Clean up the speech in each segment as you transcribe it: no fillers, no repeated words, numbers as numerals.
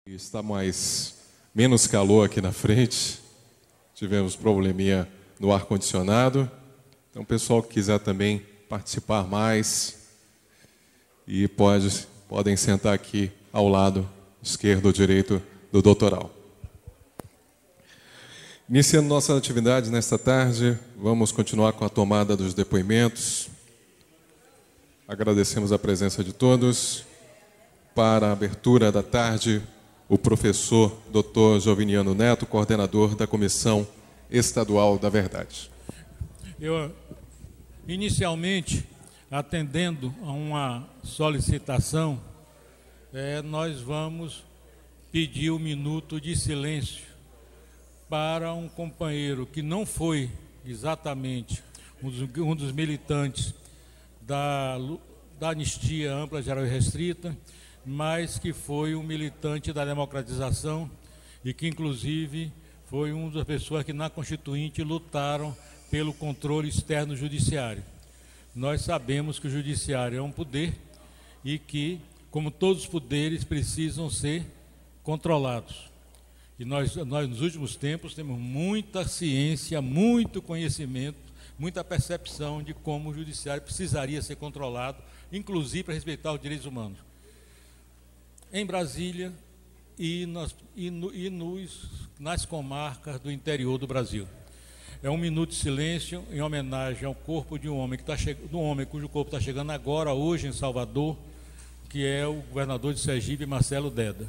Está menos calor aqui na frente. Tivemos probleminha no ar-condicionado. Então, o pessoal que quiser também participar mais e podem sentar aqui ao lado esquerdo ou direito do doutoral. Iniciando nossa atividade nesta tarde, vamos continuar com a tomada dos depoimentos. Agradecemos a presença de todos. Para a abertura da tarde, o professor Dr. Joviniano Neto, coordenador da Comissão Estadual da Verdade. Eu, inicialmente, atendendo a uma solicitação, nós vamos pedir 1 minuto de silêncio para um companheiro que não foi exatamente um dos militantes da Anistia Ampla, Geral e Restrita, mas que foi um militante da democratização e que, inclusive, foi uma das pessoas que, na Constituinte, lutaram pelo controle externo do judiciário. Nós sabemos que o judiciário é um poder e que, como todos os poderes, precisam ser controlados. E nós, nos últimos tempos, temos muita ciência, muito conhecimento, muita percepção de como o judiciário precisaria ser controlado, inclusive para respeitar os direitos humanos. Em Brasília nas comarcas do interior do Brasil. É 1 minuto de silêncio em homenagem ao corpo de um homem, cujo corpo está chegando agora, hoje, em Salvador, que é o governador de Sergipe, Marcelo Deda.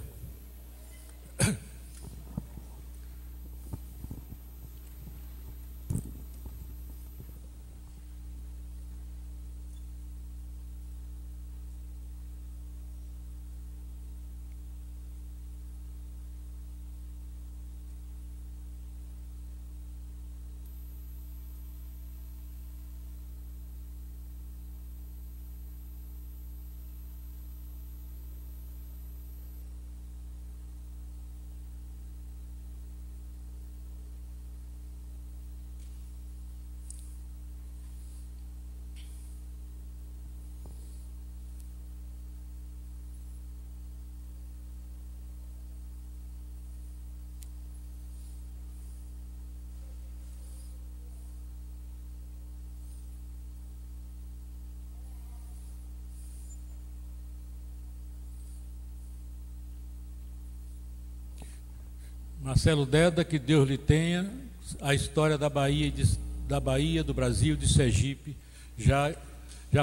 Marcelo Deda, que Deus lhe tenha, a história da Bahia, do Brasil, de Sergipe, já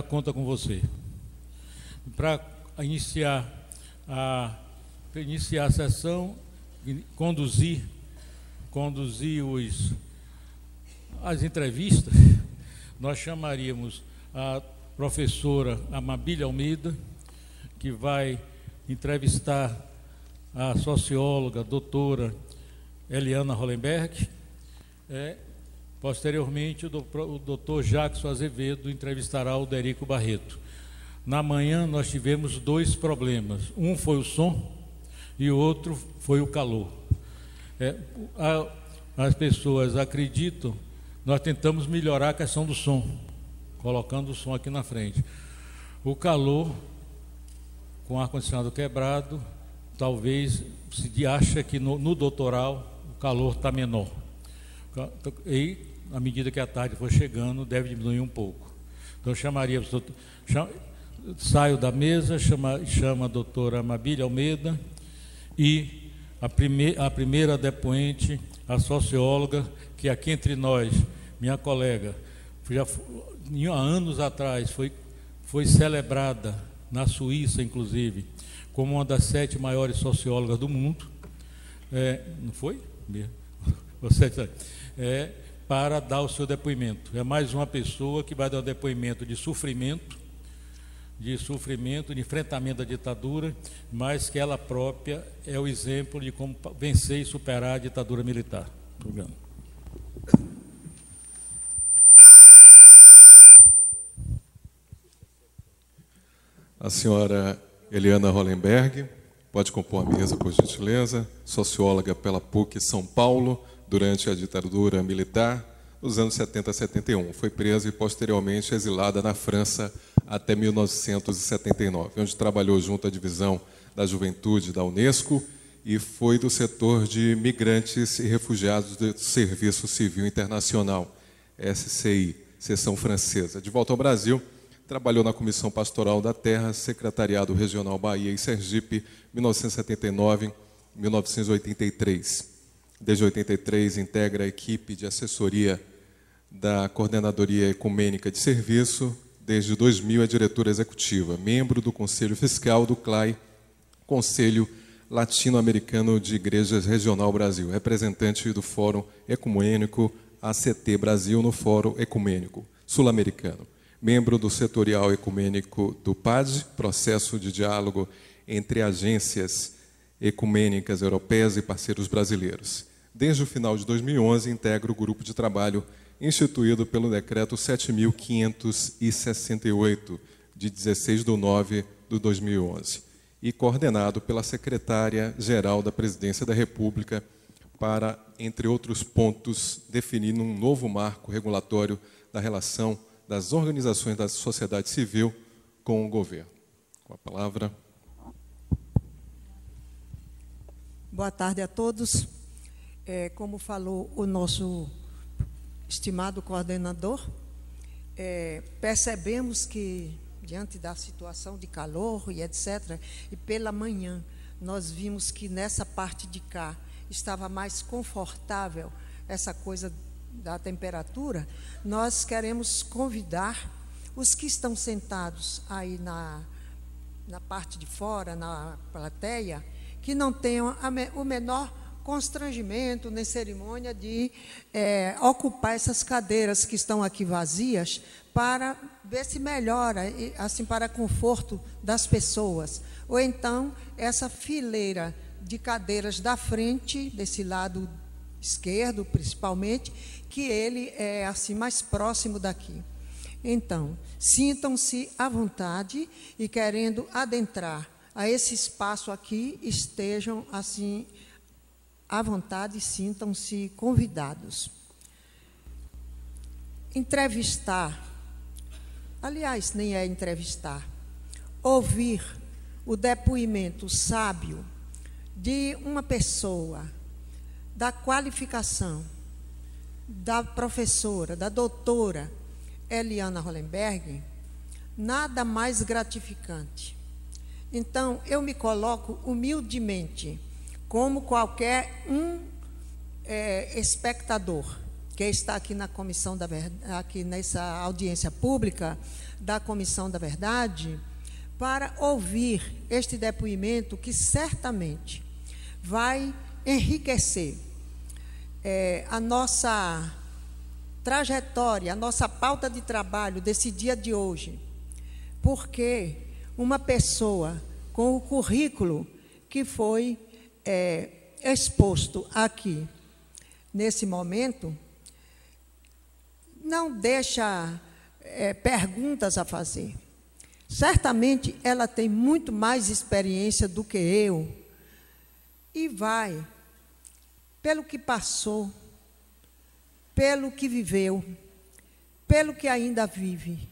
conta com você. Para iniciar a sessão, conduzir as entrevistas, nós chamaríamos a professora Amabília Almeida, que vai entrevistar a socióloga, doutora Eliana Hollenberg. Posteriormente, o doutor Jackson Azevedo entrevistará o Derico Barreto. Na manhã, nós tivemos 2 problemas. Um foi o som e o outro foi o calor. As pessoas acreditam, nós tentamos melhorar a questão do som, colocando o som aqui na frente. O calor, com o ar-condicionado quebrado, talvez se acha que no doutoral o calor está menor. E, à medida que a tarde for chegando, deve diminuir um pouco. Então, saio da mesa, chama a doutora Amabília Almeida e a primeira depoente, a socióloga, que aqui entre nós, minha colega, há anos atrás, foi celebrada, na Suíça, inclusive, como uma das 7 maiores sociólogas do mundo, não foi? Para dar o seu depoimento. É mais uma pessoa que vai dar o depoimento de sofrimento, de enfrentamento da ditadura, mas que ela própria é o exemplo de como vencer e superar a ditadura militar. Obrigado. A senhora Eliana Hollenberg, pode compor a mesa, por gentileza. Socióloga pela PUC São Paulo, durante a ditadura militar, nos anos 70 a 71. Foi presa e posteriormente exilada na França até 1979, onde trabalhou junto à divisão da Juventude da Unesco e foi do setor de migrantes e refugiados do Serviço Civil Internacional, SCI, seção francesa. De volta ao Brasil, trabalhou na Comissão Pastoral da Terra, Secretariado Regional Bahia e Sergipe, 1979-1983. Desde 1983, integra a equipe de assessoria da Coordenadoria Ecumênica de Serviço. Desde 2000 é diretora executiva, membro do Conselho Fiscal do CLAI, Conselho Latino-Americano de Igrejas Regional Brasil, representante do Fórum Ecumênico ACT Brasil no Fórum Ecumênico Sul-Americano, membro do Setorial Ecumênico do PAD, processo de diálogo entre agências ecumênicas europeias e parceiros brasileiros. Desde o final de 2011, integra o grupo de trabalho instituído pelo Decreto 7.568, de 16/9/2011, e coordenado pela Secretária-Geral da Presidência da República para, entre outros pontos, definir um novo marco regulatório da relação das organizações da sociedade civil com o governo. Com a palavra. Boa tarde a todos. Como falou o nosso estimado coordenador, percebemos que, diante da situação de calor e etc., e pela manhã, nós vimos que nessa parte de cá estava mais confortável essa coisa da temperatura. Nós queremos convidar os que estão sentados aí na parte de fora, na plateia, que não tenham o menor constrangimento nem cerimônia de ocupar essas cadeiras que estão aqui vazias, para ver se melhora, assim, para conforto das pessoas. Ou então, essa fileira de cadeiras da frente, desse lado esquerdo, principalmente, que ele é assim mais próximo daqui. Então, sintam-se à vontade e, querendo adentrar a esse espaço aqui, estejam assim à vontade, sintam-se convidados. Entrevistar, aliás, nem é entrevistar, ouvir o depoimento sábio de uma pessoa, da qualificação da professora, da doutora Eliana Hollenberg, nada mais gratificante. Então, eu me coloco humildemente como qualquer espectador que está aqui na Comissão da Verdade, aqui nessa audiência pública da Comissão da Verdade, para ouvir este depoimento que certamente vai enriquecer a nossa trajetória, a nossa pauta de trabalho desse dia de hoje, porque uma pessoa com o currículo que foi exposto aqui nesse momento não deixa perguntas a fazer. Certamente ela tem muito mais experiência do que eu e vai, pelo que passou, pelo que viveu, pelo que ainda vive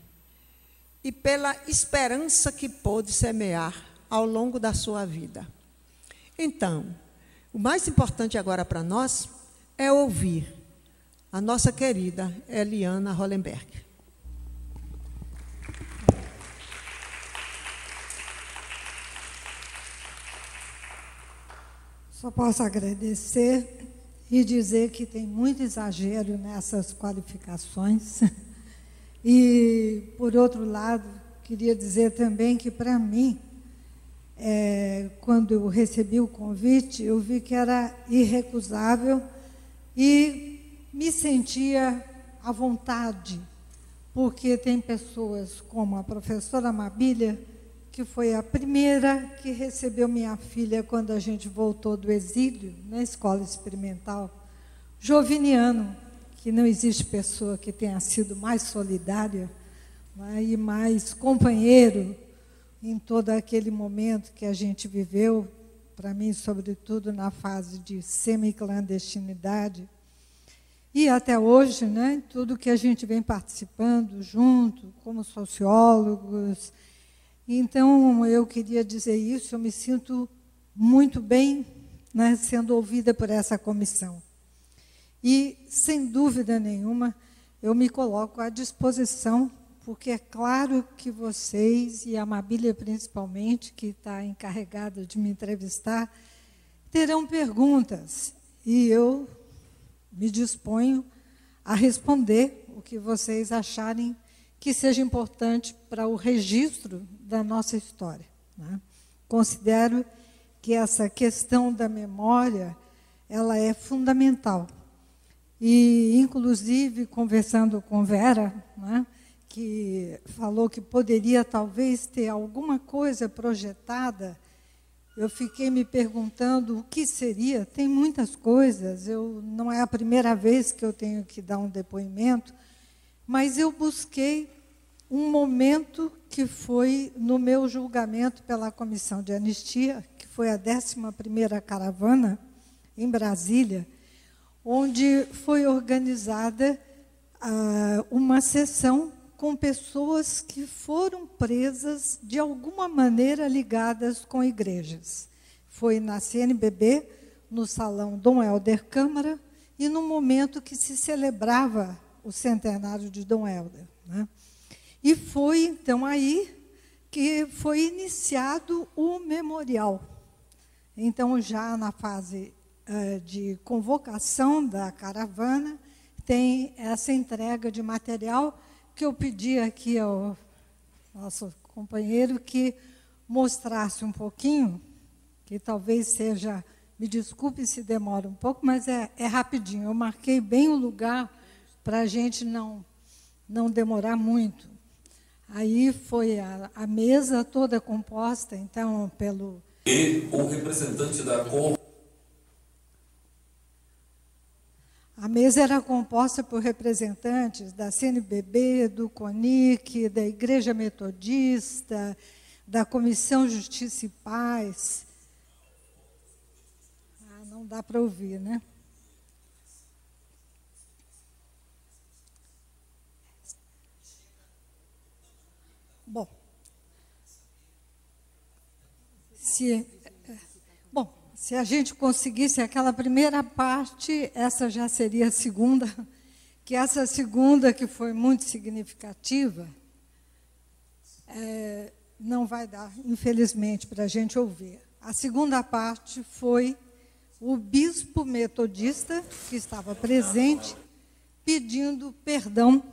e pela esperança que pôde semear ao longo da sua vida. Então, o mais importante agora para nós é ouvir a nossa querida Eliana Hollenberg. Só posso agradecer e dizer que tem muito exagero nessas qualificações. E, por outro lado, queria dizer também que, para mim, quando eu recebi o convite, eu vi que era irrecusável e me sentia à vontade, porque tem pessoas como a professora Mabília, que foi a primeira que recebeu minha filha quando a gente voltou do exílio, na escola experimental. Joviniano, que não existe pessoa que tenha sido mais solidária, né, e mais companheiro em todo aquele momento que a gente viveu, para mim, sobretudo na fase de semi-clandestinidade. E até hoje, né, tudo que a gente vem participando junto, como sociólogos. Então, eu queria dizer isso, eu me sinto muito bem né, sendo ouvida por essa comissão. E, sem dúvida nenhuma, eu me coloco à disposição, porque é claro que vocês, e a Amabília principalmente, que está encarregada de me entrevistar, terão perguntas, e eu me disponho a responder o que vocês acharem que seja importante para o registro da nossa história, né? Considero que essa questão da memória, ela é fundamental. E, inclusive, conversando com Vera, né, que falou que poderia talvez ter alguma coisa projetada, eu fiquei me perguntando o que seria. Tem muitas coisas, não é a primeira vez que eu tenho que dar um depoimento, mas eu busquei um momento que foi no meu julgamento pela Comissão de Anistia, que foi a 11ª caravana em Brasília, onde foi organizada uma sessão com pessoas que foram presas de alguma maneira ligadas com igrejas. Foi na CNBB, no Salão Dom Helder Câmara, e no momento que se celebrava o centenário de Dom Helder, né? E foi, então, aí que foi iniciado o memorial. Então, já na fase de convocação da caravana, tem essa entrega de material que eu pedi aqui ao nosso companheiro que mostrasse um pouquinho, que talvez seja, me desculpe se demora um pouco, mas é rapidinho. Eu marquei bem o lugar para a gente não demorar muito. Aí foi a mesa toda composta, então, pelo... E o representante da cor... A mesa era composta por representantes da CNBB, do CONIC, da Igreja Metodista, da Comissão Justiça e Paz. Não dá para ouvir, né? Bom, se a gente conseguisse aquela primeira parte, essa já seria a segunda, que essa segunda, que foi muito significativa, não vai dar, infelizmente, para a gente ouvir. A segunda parte foi o bispo metodista, que estava presente, pedindo perdão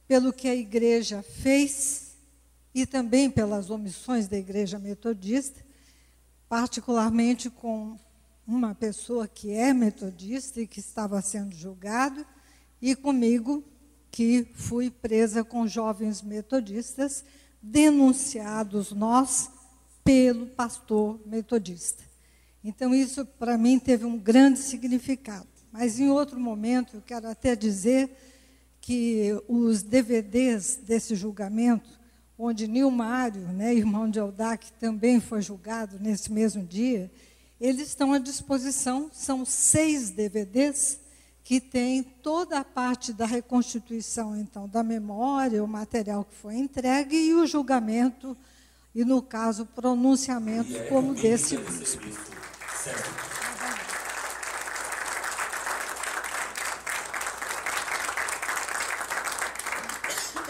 pelo que a igreja fez e também pelas omissões da igreja metodista, particularmente com uma pessoa que é metodista e que estava sendo julgado, e comigo, que fui presa com jovens metodistas, denunciados nós pelo pastor metodista. Então, isso, para mim, teve um grande significado. Mas, em outro momento, eu quero até dizer que os DVDs desse julgamento, onde Nilmário, né, irmão de Eldac, também foi julgado nesse mesmo dia, eles estão à disposição, são 6 DVDs, que tem toda a parte da reconstituição, então, da memória, o material que foi entregue e o julgamento, e, no caso, pronunciamento como desse bispo.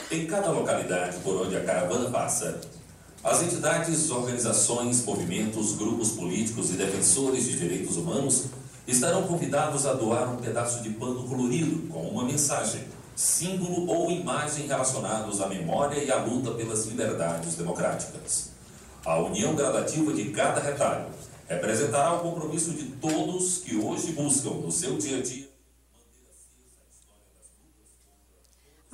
Em cada localidade por onde a caravana passa, as entidades, organizações, movimentos, grupos políticos e defensores de direitos humanos estarão convidados a doar um pedaço de pano colorido com uma mensagem, símbolo ou imagem relacionados à memória e à luta pelas liberdades democráticas. A união gradativa de cada retalho representará o compromisso de todos que hoje buscam, no seu dia a dia,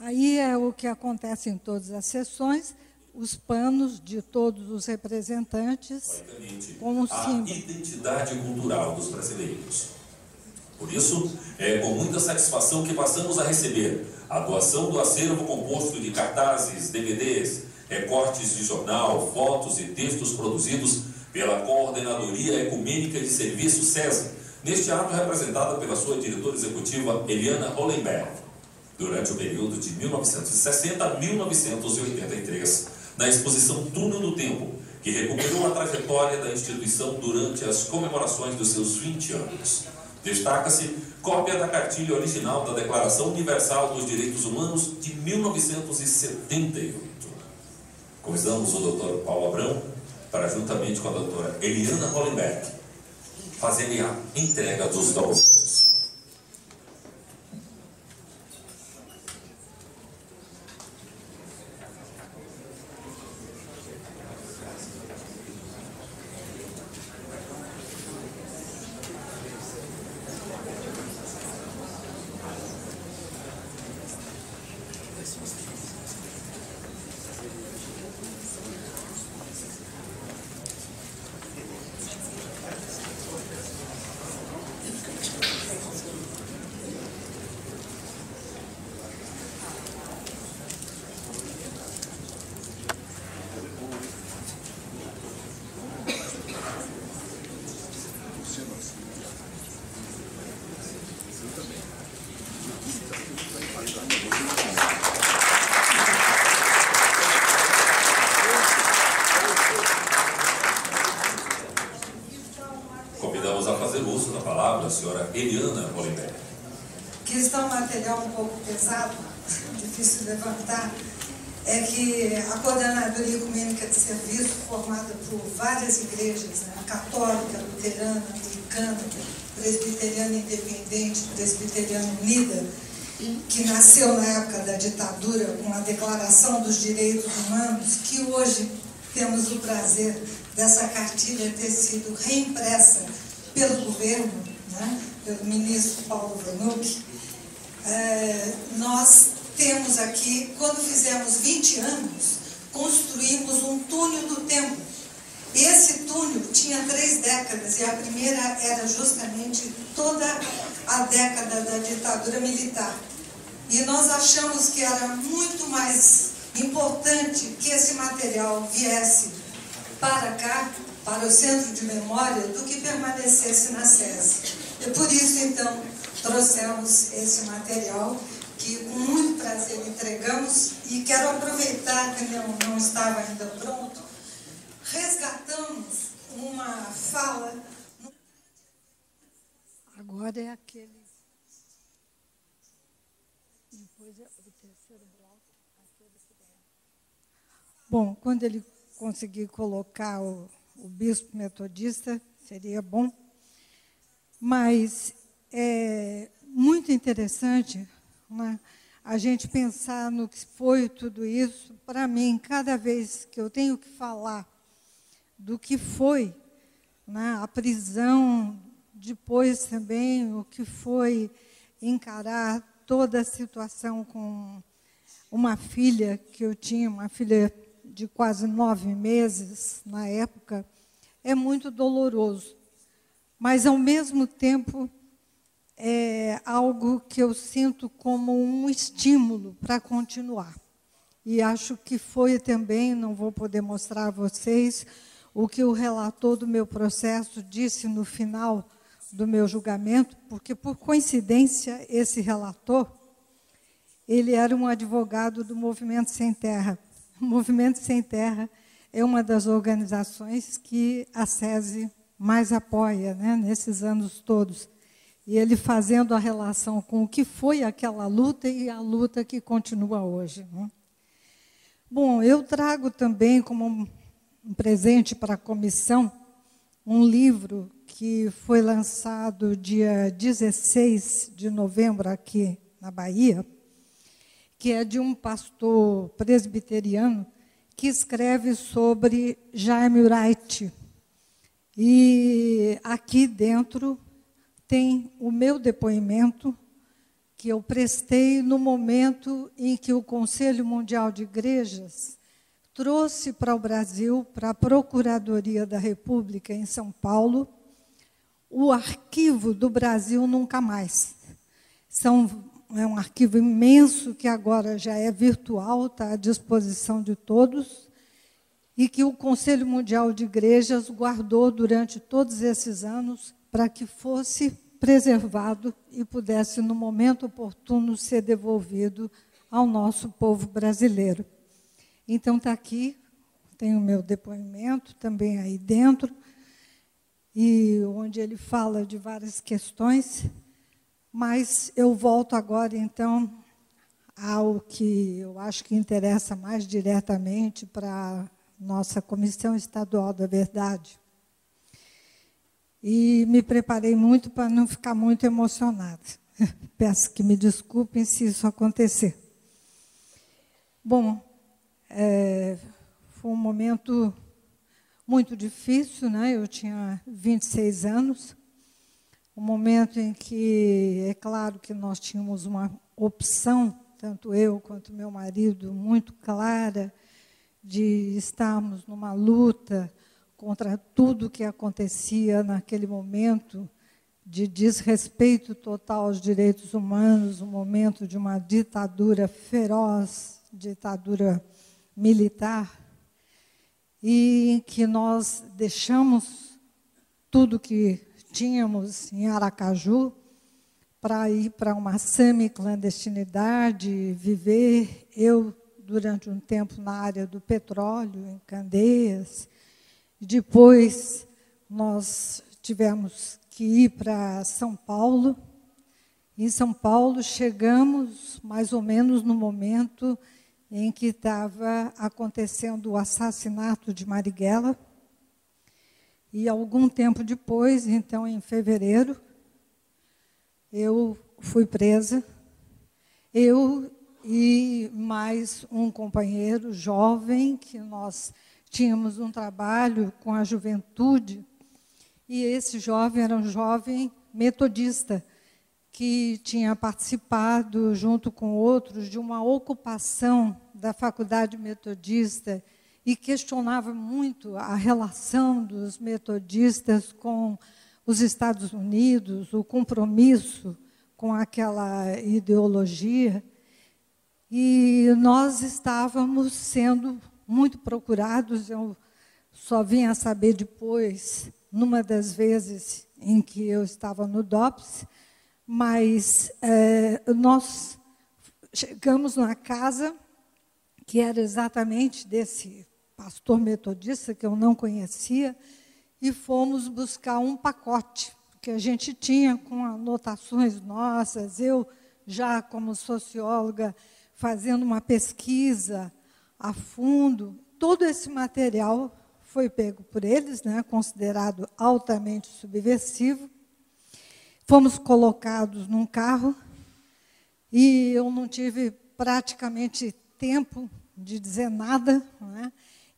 Aí é o que acontece em todas as sessões, os panos de todos os representantes como símbolo. A identidade cultural dos brasileiros. Por isso, é com muita satisfação que passamos a receber a doação do acervo composto de cartazes, DVDs, recortes de jornal, fotos e textos produzidos pela Coordenadoria Ecumênica de Serviço SESA, neste ato representada pela sua diretora executiva, Eliana Hollenberg, durante o período de 1960 a 1983, na exposição Túnel do Tempo, que recuperou a trajetória da instituição durante as comemorações dos seus 20 anos. Destaca-se cópia da cartilha original da Declaração Universal dos Direitos Humanos de 1978. Convidamos o Dr. Paulo Abrão para, juntamente com a doutora Eliana Hollenberg, fazerem a entrega dos documentos. Convidamos a fazer uso da palavra a senhora Eliana Hollenberg. Que está um material um pouco pesado, difícil de levantar, é que a Coordenadoria Ecumênica de Serviço, formada por várias igrejas, né, católica, luterana, anglicana, presbiteriana independente, presbiteriana unida, que nasceu na época da ditadura com a Declaração dos Direitos Humanos, que hoje temos o prazer dessa cartilha ter sido reimpressa pelo governo, né, pelo ministro Paulo Vanucchi. Nós temos aqui, quando fizemos 20 anos, construímos um túnel do tempo. Esse túnel tinha 3 décadas, e a primeira era justamente toda a década da ditadura militar. E nós achamos que era muito mais importante que esse material viesse para cá, para o Centro de Memória, do que permanecesse na SESI. E por isso, então, trouxemos esse material, que com muito prazer entregamos, e quero aproveitar que não estava ainda pronto, resgatamos uma fala. Agora é aquele. Depois é o terceiro bloco. Bom, quando ele conseguir colocar o bispo metodista, seria bom. Mas é muito interessante, né, a gente pensar no que foi tudo isso. Para mim, cada vez que eu tenho que falar do que foi, né, a prisão, depois também o que foi encarar toda a situação com uma filha que eu tinha, uma filha de quase 9 meses na época, é muito doloroso. Mas, ao mesmo tempo, é algo que eu sinto como um estímulo para continuar. E acho que foi também, não vou poder mostrar a vocês, o que o relator do meu processo disse no final do meu julgamento, porque, por coincidência, esse relator, ele era um advogado do Movimento Sem Terra. O Movimento Sem Terra é uma das organizações que a SESI mais apoia, né, nesses anos todos. E ele fazendo a relação com o que foi aquela luta e a luta que continua hoje, né? Bom, eu trago também como um presente para a comissão um livro que foi lançado dia 16 de novembro aqui na Bahia, que é de um pastor presbiteriano que escreve sobre Jaime Wright. E aqui dentro tem o meu depoimento que eu prestei no momento em que o Conselho Mundial de Igrejas trouxe para o Brasil, para a Procuradoria da República em São Paulo, o arquivo do Brasil Nunca Mais. É um arquivo imenso que agora já é virtual, está à disposição de todos, e que o Conselho Mundial de Igrejas guardou durante todos esses anos para que fosse preservado e pudesse, no momento oportuno, ser devolvido ao nosso povo brasileiro. Então, está aqui, tem o meu depoimento também aí dentro, e onde ele fala de várias questões, mas eu volto agora, então, ao que eu acho que interessa mais diretamente para a nossa Comissão Estadual da Verdade. E me preparei muito para não ficar muito emocionada. Peço que me desculpem se isso acontecer. Bom, foi um momento muito difícil, né? Eu tinha 26 anos, um momento em que, é claro que nós tínhamos uma opção, tanto eu quanto meu marido, muito clara, de estarmos numa luta contra tudo que acontecia naquele momento de desrespeito total aos direitos humanos, um momento de uma ditadura feroz, ditadura militar, e em que nós deixamos tudo que tínhamos em Aracaju para ir para uma semi-clandestinidade, viver, eu durante um tempo na área do petróleo, em Candeias. Depois nós tivemos que ir para São Paulo. Em São Paulo chegamos mais ou menos no momento em que estava acontecendo o assassinato de Marighella. E algum tempo depois, então em fevereiro, eu fui presa. Eu e mais um companheiro jovem, que nós tínhamos um trabalho com a juventude, e esse jovem era um jovem metodista, que tinha participado, junto com outros, de uma ocupação da Faculdade Metodista, e questionava muito a relação dos metodistas com os Estados Unidos, o compromisso com aquela ideologia. E nós estávamos sendo muito procurados. Eu só vim a saber depois, numa das vezes em que eu estava no DOPS, mas nós chegamos na casa que era exatamente desse pastor metodista, que eu não conhecia, e fomos buscar um pacote que a gente tinha com anotações nossas, eu já como socióloga, fazendo uma pesquisa a fundo. Todo esse material foi pego por eles, né, considerado altamente subversivo. Fomos colocados num carro e eu não tive praticamente tempo de dizer nada, né?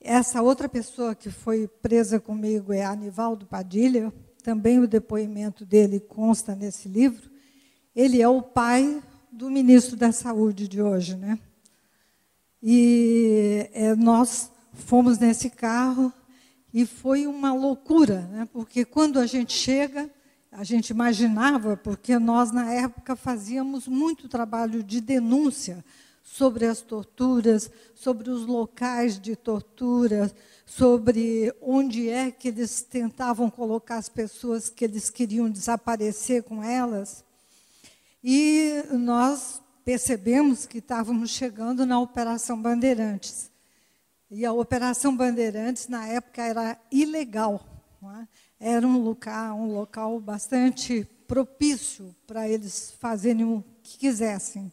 Essa outra pessoa que foi presa comigo é Anivaldo Padilha, também o depoimento dele consta nesse livro. Ele é o pai do ministro da Saúde de hoje, né? E nós fomos nesse carro e foi uma loucura, né? Porque quando a gente chega, a gente imaginava, porque nós na época fazíamos muito trabalho de denúncia sobre as torturas, sobre os locais de tortura, sobre onde é que eles tentavam colocar as pessoas que eles queriam desaparecer com elas. E nós percebemos que estávamos chegando na Operação Bandeirantes. E a Operação Bandeirantes, na época, era ilegal, não é? Era um local bastante propício para eles fazerem o que quisessem.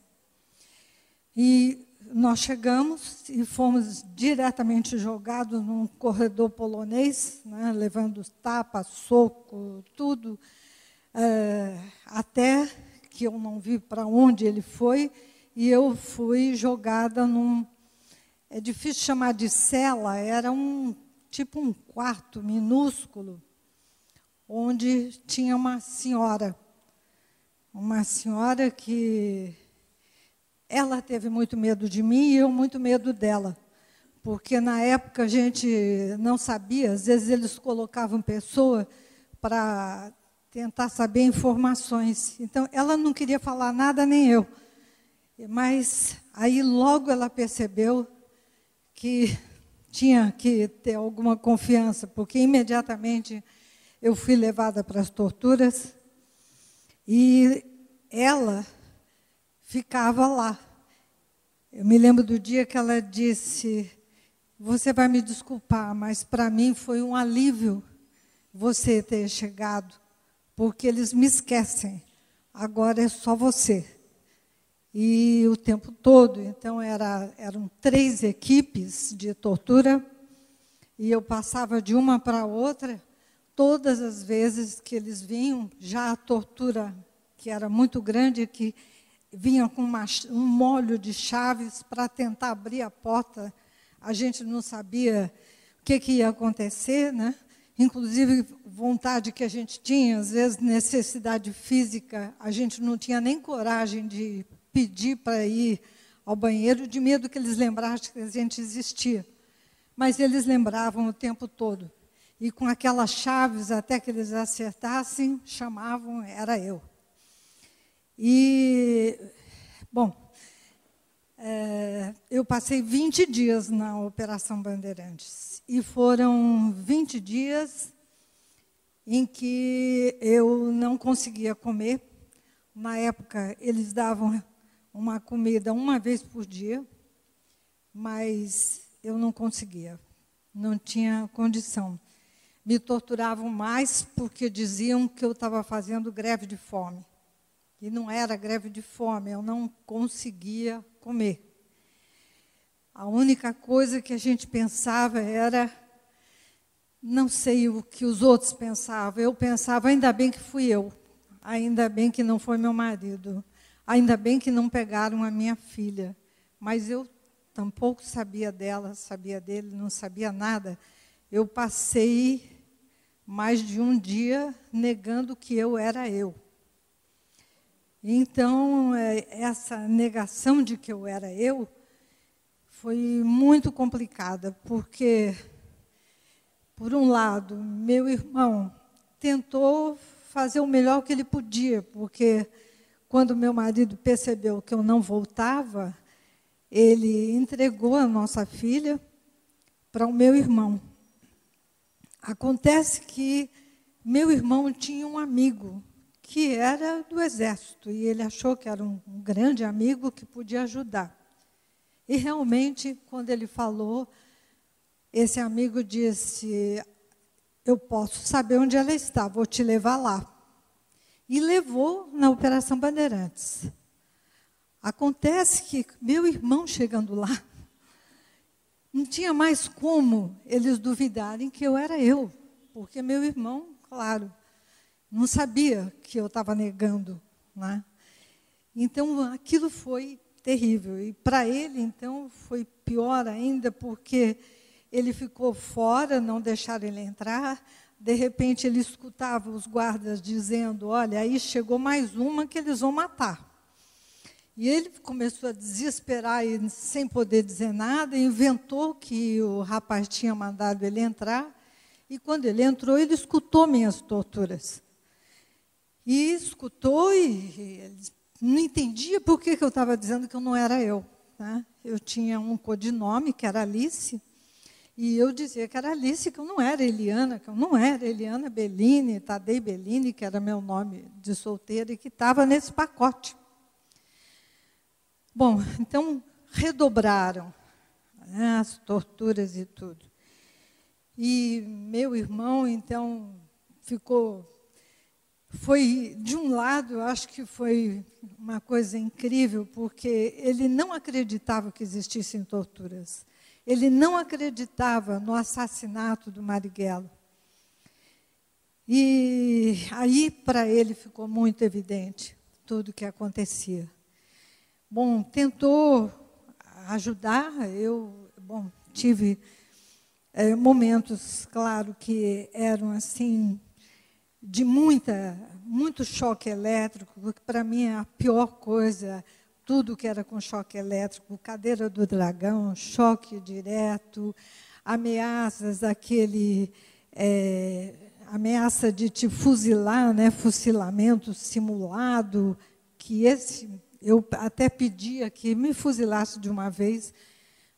E nós chegamos e fomos diretamente jogados num corredor polonês, né, levando tapa, soco, tudo, até que eu não vi para onde ele foi, e eu fui jogada num... É difícil chamar de cela, era tipo um quarto minúsculo, onde tinha uma senhora que... Ela teve muito medo de mim e eu muito medo dela, porque na época a gente não sabia, às vezes eles colocavam pessoa para tentar saber informações. Então, ela não queria falar nada, nem eu. Mas aí logo ela percebeu que tinha que ter alguma confiança, porque imediatamente eu fui levada para as torturas e ela ficava lá. Eu me lembro do dia que ela disse, você vai me desculpar, mas para mim foi um alívio você ter chegado, porque eles me esquecem. Agora é só você. E o tempo todo, então eram 3 equipes de tortura, e eu passava de uma para outra, todas as vezes que eles vinham, já a tortura, que era muito grande, que vinha com um molho de chaves para tentar abrir a porta. A gente não sabia o que ia acontecer, né? Inclusive, vontade que a gente tinha, às vezes, necessidade física, a gente não tinha nem coragem de pedir para ir ao banheiro, de medo que eles lembrassem que a gente existia. Mas eles lembravam o tempo todo. E com aquelas chaves, até que eles acertassem, chamavam, era eu. E, bom, eu passei 20 dias na Operação Bandeirantes. E foram 20 dias em que eu não conseguia comer. Na época, eles davam uma comida uma vez por dia, mas eu não conseguia, não tinha condição. Me torturavam mais porque diziam que eu estava fazendo greve de fome. E não era greve de fome, eu não conseguia comer. A única coisa que a gente pensava era, não sei o que os outros pensavam, eu pensava, ainda bem que fui eu, ainda bem que não foi meu marido, ainda bem que não pegaram a minha filha, mas eu tampouco sabia dela, sabia dele, não sabia nada. Eu passei mais de um dia negando que eu era eu. Então, essa negação de que eu era eu foi muito complicada, porque, por um lado, meu irmão tentou fazer o melhor que ele podia, porque quando meu marido percebeu que eu não voltava, ele entregou a nossa filha para o meu irmão. Acontece que meu irmão tinha um amigo que era do Exército, e ele achou que era um grande amigo que podia ajudar. E realmente, quando ele falou, esse amigo disse, eu posso saber onde ela está, vou te levar lá. E levou na Operação Bandeirantes. Acontece que meu irmão chegando lá, não tinha mais como eles duvidarem que eu era eu, porque meu irmão, claro, não sabia que eu estava negando, né? Então, aquilo foi terrível. E para ele, então, foi pior ainda, porque ele ficou fora, não deixaram ele entrar. De repente, ele escutava os guardas dizendo, olha, aí chegou mais uma que eles vão matar. E ele começou a desesperar, e, sem poder dizer nada, inventou que o rapaz tinha mandado ele entrar. E, quando ele entrou, ele escutou minhas torturas. E escutou e não entendia por que eu estava dizendo que eu não era eu, né? Eu tinha um codinome, que era Alice, e eu dizia que era Alice, que eu não era Eliana, que eu não era Eliana Bellini, Tadei Bellini, que era meu nome de solteira, e que estava nesse pacote. Bom, então, redobraram, né, as torturas e tudo. E meu irmão, então, foi, de um lado, eu acho que foi uma coisa incrível, porque ele não acreditava que existissem torturas. Ele não acreditava no assassinato do Marighella. E aí, para ele, ficou muito evidente tudo o que acontecia. Bom, tentou ajudar, tive momentos, claro, que eram assim, de muito choque elétrico, que para mim é a pior coisa, tudo que era com choque elétrico, cadeira do dragão, choque direto, ameaças, ameaça de te fuzilar, né, fuzilamento simulado, que eu até pedia que me fuzilasse de uma vez,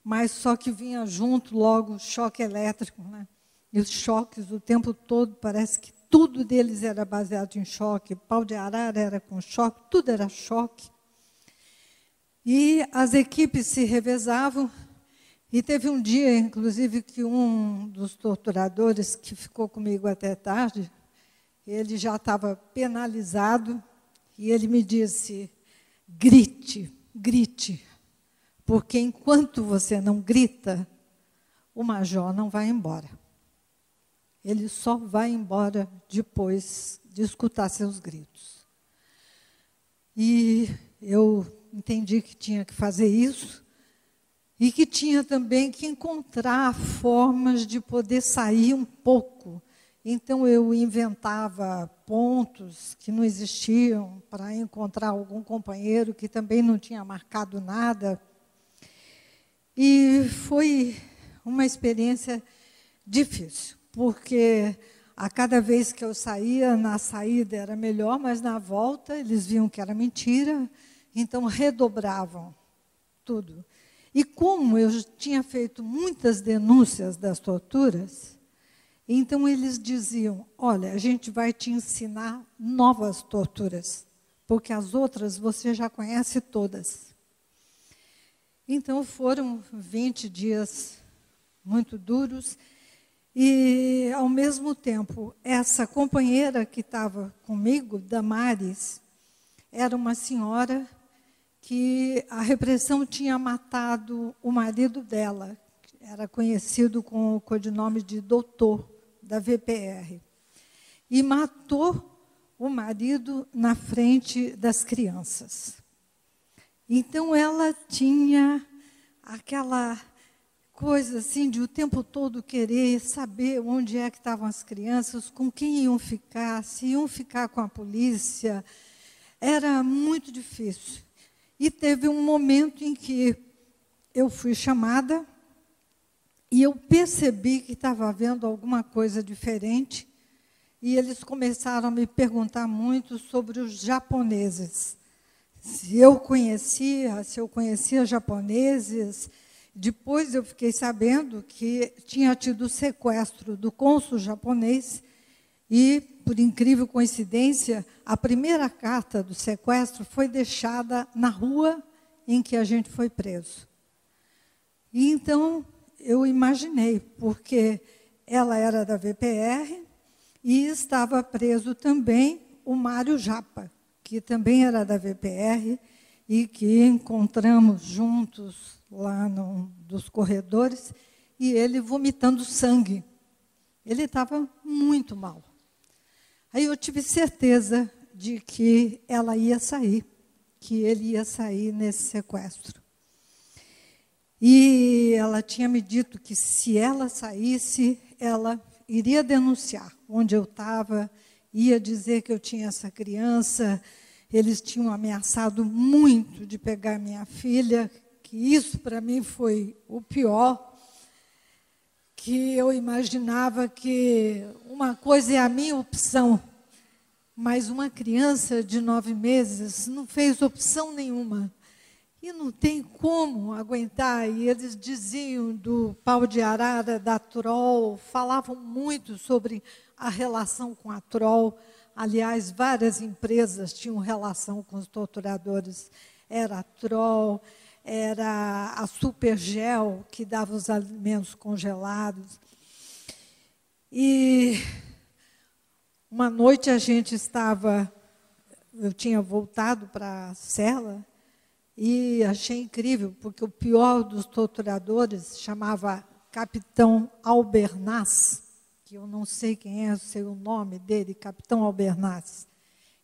mas só que vinha junto logo choque elétrico, né? E os choques o tempo todo, parece que tudo deles era baseado em choque, pau de arara era com choque, tudo era choque. E as equipes se revezavam, E teve um dia, inclusive, que um dos torturadores, que ficou comigo até tarde, ele já estava penalizado, e ele me disse, grite, grite, porque enquanto você não grita, o major não vai embora. Ele só vai embora depois de escutar seus gritos. E eu entendi que tinha que fazer isso, e que tinha também que encontrar formas de poder sair um pouco. Então, eu inventava pontos que não existiam para encontrar algum companheiro que também não tinha marcado nada. E foi uma experiência difícil, porque a cada vez que eu saía, na saída era melhor, mas na volta eles viam que era mentira, então redobravam tudo. E como eu tinha feito muitas denúncias das torturas, então eles diziam, olha, a gente vai te ensinar novas torturas, porque as outras você já conhece todas. Então foram 20 dias muito duros, e ao mesmo tempo, essa companheira que estava comigo, Damares, era uma senhora que a repressão tinha matado o marido dela, que era conhecido com o codinome de doutor, da VPR. E matou o marido na frente das crianças. Então, ela tinha aquela coisa assim, de o tempo todo querer saber onde é que estavam as crianças, com quem iam ficar, se iam ficar com a polícia. Era muito difícil. E teve um momento em que eu fui chamada e eu percebi que estava havendo alguma coisa diferente, e eles começaram a me perguntar muito sobre os japoneses. Se eu conhecia japoneses. Depois eu fiquei sabendo que tinha tido sequestro do cônsul japonês e, por incrível coincidência, a primeira carta do sequestro foi deixada na rua em que a gente foi preso. E então eu imaginei, porque ela era da VPR e estava preso também o Mário Japa, que também era da VPR e que encontramos juntos lá num dos corredores, e ele vomitando sangue. Ele estava muito mal. Aí eu tive certeza de que ela ia sair, que ele ia sair nesse sequestro. E ela tinha me dito que se ela saísse, ela iria denunciar onde eu estava, ia dizer que eu tinha essa criança. Eles tinham ameaçado muito de pegar minha filha, que isso para mim foi o pior, que eu imaginava que uma coisa é a minha opção, mas uma criança de 9 meses não fez opção nenhuma. E não tem como aguentar. E eles diziam do pau de arara, da Troll, falavam muito sobre a relação com a Troll. Aliás, várias empresas tinham relação com os torturadores. Era a Troll, era a Supergel, que dava os alimentos congelados. E uma noite eu tinha voltado para a cela, e achei incrível, porque o pior dos torturadores chamava Capitão Albernaz, que eu não sei quem é, sei o nome dele, Capitão Albernaz.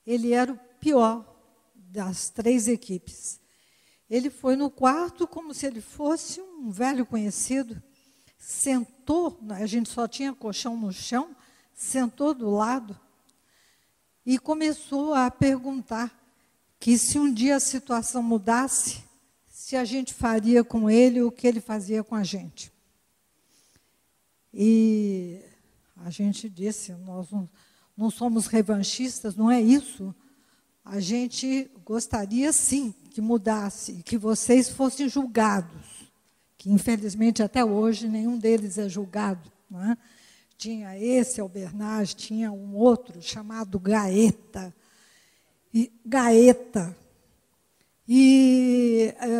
Ele era o pior das 3 equipes. Ele foi no quarto como se ele fosse um velho conhecido, sentou, a gente só tinha colchão no chão, sentou do lado e começou a perguntar que se um dia a situação mudasse, se a gente faria com ele o que ele fazia com a gente. E a gente disse, nós não somos revanchistas, não é isso. A gente gostaria, sim, que mudasse, que vocês fossem julgados, que, infelizmente, até hoje, nenhum deles é julgado. Não é? Tinha esse Albernaz, tinha um outro chamado Gaeta. E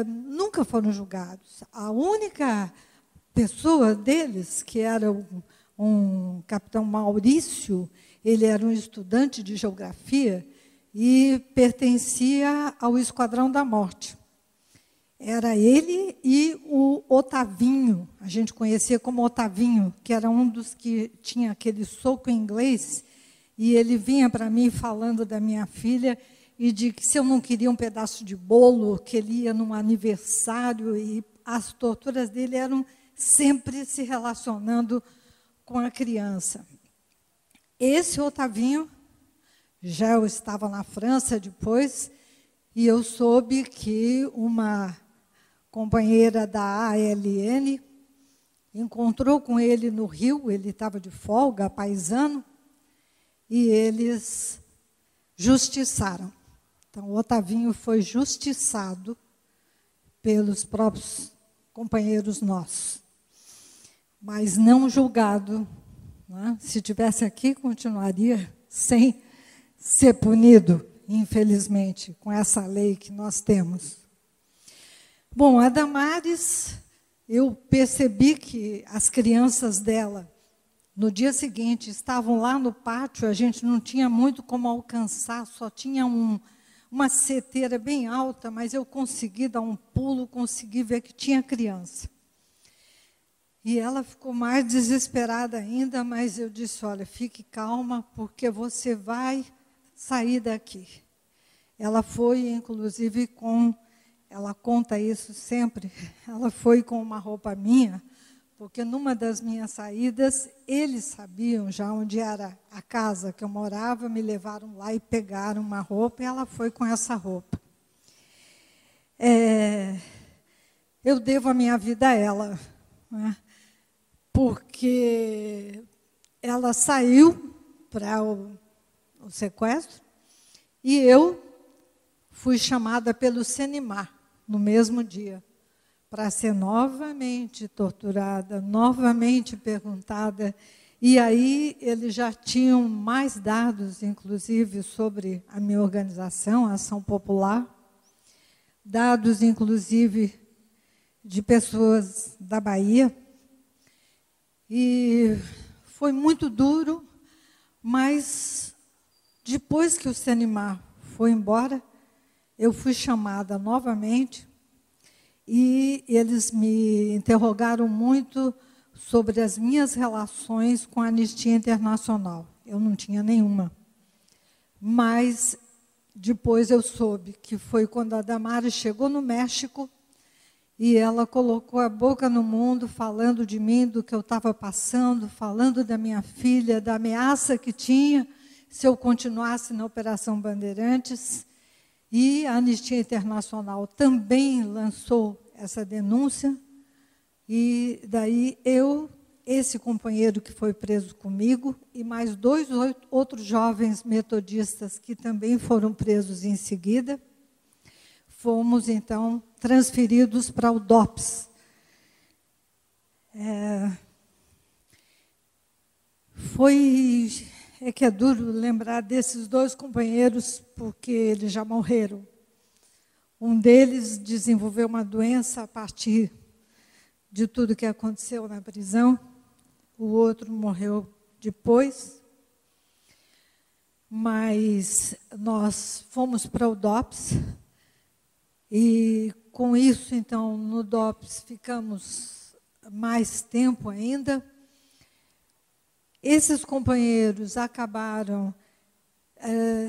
nunca foram julgados. A única pessoa deles, que era um capitão Maurício, ele era um estudante de geografia e pertencia ao Esquadrão da Morte. Era ele e o Otavinho, a gente conhecia como Otavinho, que era um dos que tinha aquele soco em inglês, e ele vinha para mim falando da minha filha e de que se eu não queria um pedaço de bolo, que ele ia num aniversário, e as torturas dele eram sempre se relacionando com a criança. Esse Otavinho já eu estava na França depois, e eu soube que uma companheira da ALN encontrou com ele no Rio, ele estava de folga, paisano, e eles justiçaram. Então, o Otavinho foi justiçado pelos próprios companheiros nossos, mas não julgado. Né? Se tivesse aqui, continuaria sem ser punido, infelizmente, com essa lei que nós temos. Bom, a Damares, eu percebi que as crianças dela, no dia seguinte, estavam lá no pátio, a gente não tinha muito como alcançar, só tinha uma seteira bem alta, mas eu consegui dar um pulo, consegui ver que tinha criança. E ela ficou mais desesperada ainda, mas eu disse, olha, fique calma, porque você vai sair daqui. Ela foi, inclusive, ela conta isso sempre, ela foi com uma roupa minha, porque numa das minhas saídas, eles sabiam já onde era a casa que eu morava, me levaram lá e pegaram uma roupa, e ela foi com essa roupa. Eu devo a minha vida a ela, né? Porque ela saiu para o sequestro e eu fui chamada pelo Senimar no mesmo dia para ser novamente torturada, novamente perguntada. E aí eles já tinham mais dados, inclusive, sobre a minha organização, a Ação Popular, dados, inclusive, de pessoas da Bahia. E foi muito duro, mas depois que o Senimar foi embora, eu fui chamada novamente e eles me interrogaram muito sobre as minhas relações com a Anistia Internacional. Eu não tinha nenhuma. Mas depois eu soube que foi quando a Damares chegou no México e ela colocou a boca no mundo, falando de mim, do que eu estava passando, falando da minha filha, da ameaça que tinha se eu continuasse na Operação Bandeirantes. E a Anistia Internacional também lançou essa denúncia. E daí esse companheiro que foi preso comigo, e mais 2 outros jovens metodistas que também foram presos em seguida, fomos, então, transferidos para o DOPS. É que é duro lembrar desses 2 companheiros, porque eles já morreram. Um deles desenvolveu uma doença a partir de tudo que aconteceu na prisão. O outro morreu depois. Mas nós fomos para o DOPS. E com isso, então, no DOPS ficamos mais tempo ainda. Esses companheiros acabaram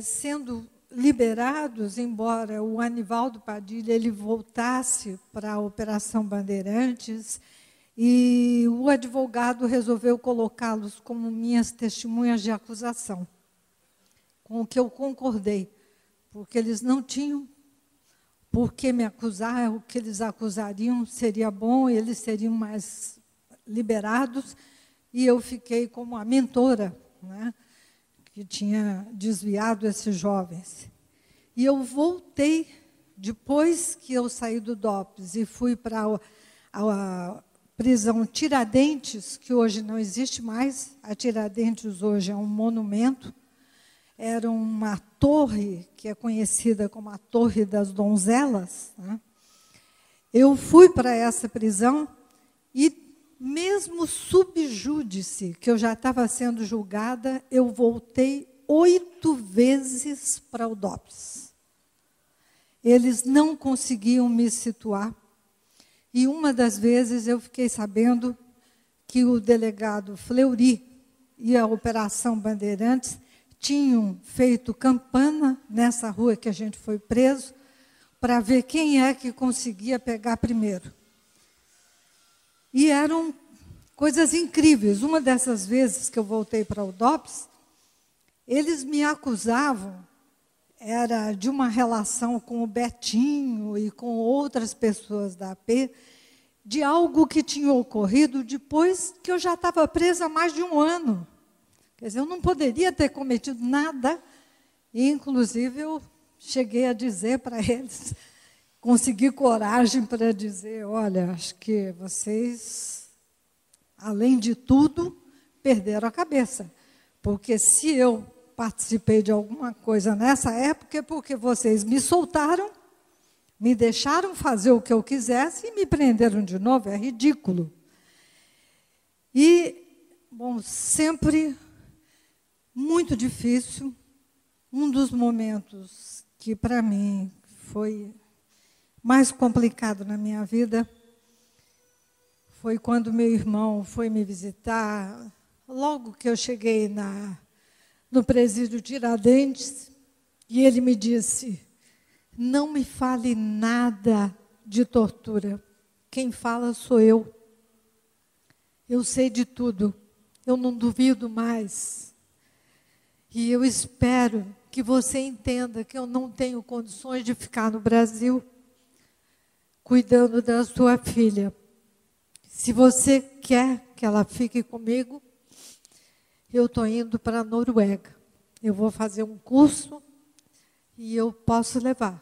sendo liberados, embora o Anivaldo Padilha ele voltasse para a Operação Bandeirantes, e o advogado resolveu colocá-los como minhas testemunhas de acusação, com o que eu concordei, porque eles não tinham por que me acusar, o que eles acusariam seria bom, eles seriam mais liberados, e eu fiquei como a mentora, né, que tinha desviado esses jovens. E eu voltei, depois que eu saí do DOPS, e fui para a prisão Tiradentes, que hoje não existe mais. A Tiradentes hoje é um monumento. Era uma torre, que é conhecida como a Torre das Donzelas, né? Eu fui para essa prisão e mesmo subjúdice, que eu já estava sendo julgada, eu voltei 8 vezes para o DOPS. Eles não conseguiam me situar. E uma das vezes eu fiquei sabendo que o delegado Fleury e a Operação Bandeirantes tinham feito campana nessa rua que a gente foi preso para ver quem é que conseguia pegar primeiro. E eram coisas incríveis. Uma dessas vezes que eu voltei para o DOPS, eles me acusavam, era de uma relação com o Betinho e com outras pessoas da AP, de algo que tinha ocorrido depois que eu já estava presa há mais de 1 ano. Quer dizer, eu não poderia ter cometido nada, e, inclusive, eu cheguei a dizer para eles, consegui coragem para dizer, olha, acho que vocês, além de tudo, perderam a cabeça. Porque se eu participei de alguma coisa nessa época, é porque vocês me soltaram, me deixaram fazer o que eu quisesse e me prenderam de novo, é ridículo. E, bom, sempre muito difícil. Um dos momentos que, para mim, foi mais complicado na minha vida foi quando meu irmão foi me visitar, logo que eu cheguei no presídio Tiradentes, e ele me disse, não me fale nada de tortura, quem fala sou eu. Eu sei de tudo, eu não duvido mais. E eu espero que você entenda que eu não tenho condições de ficar no Brasil cuidando da sua filha. Se você quer que ela fique comigo, eu estou indo para a Noruega. Eu vou fazer um curso e eu posso levar.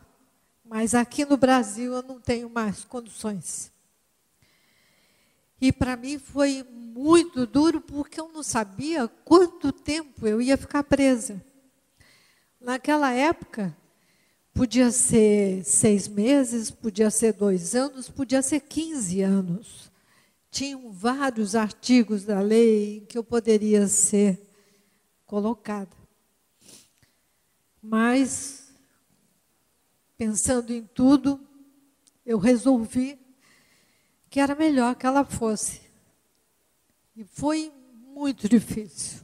Mas aqui no Brasil eu não tenho mais condições. E para mim foi muito duro, porque eu não sabia quanto tempo eu ia ficar presa. Naquela época, podia ser 6 meses, podia ser 2 anos, podia ser 15 anos. Tinham vários artigos da lei em que eu poderia ser colocada. Mas, pensando em tudo, eu resolvi que era melhor que ela fosse. E foi muito difícil,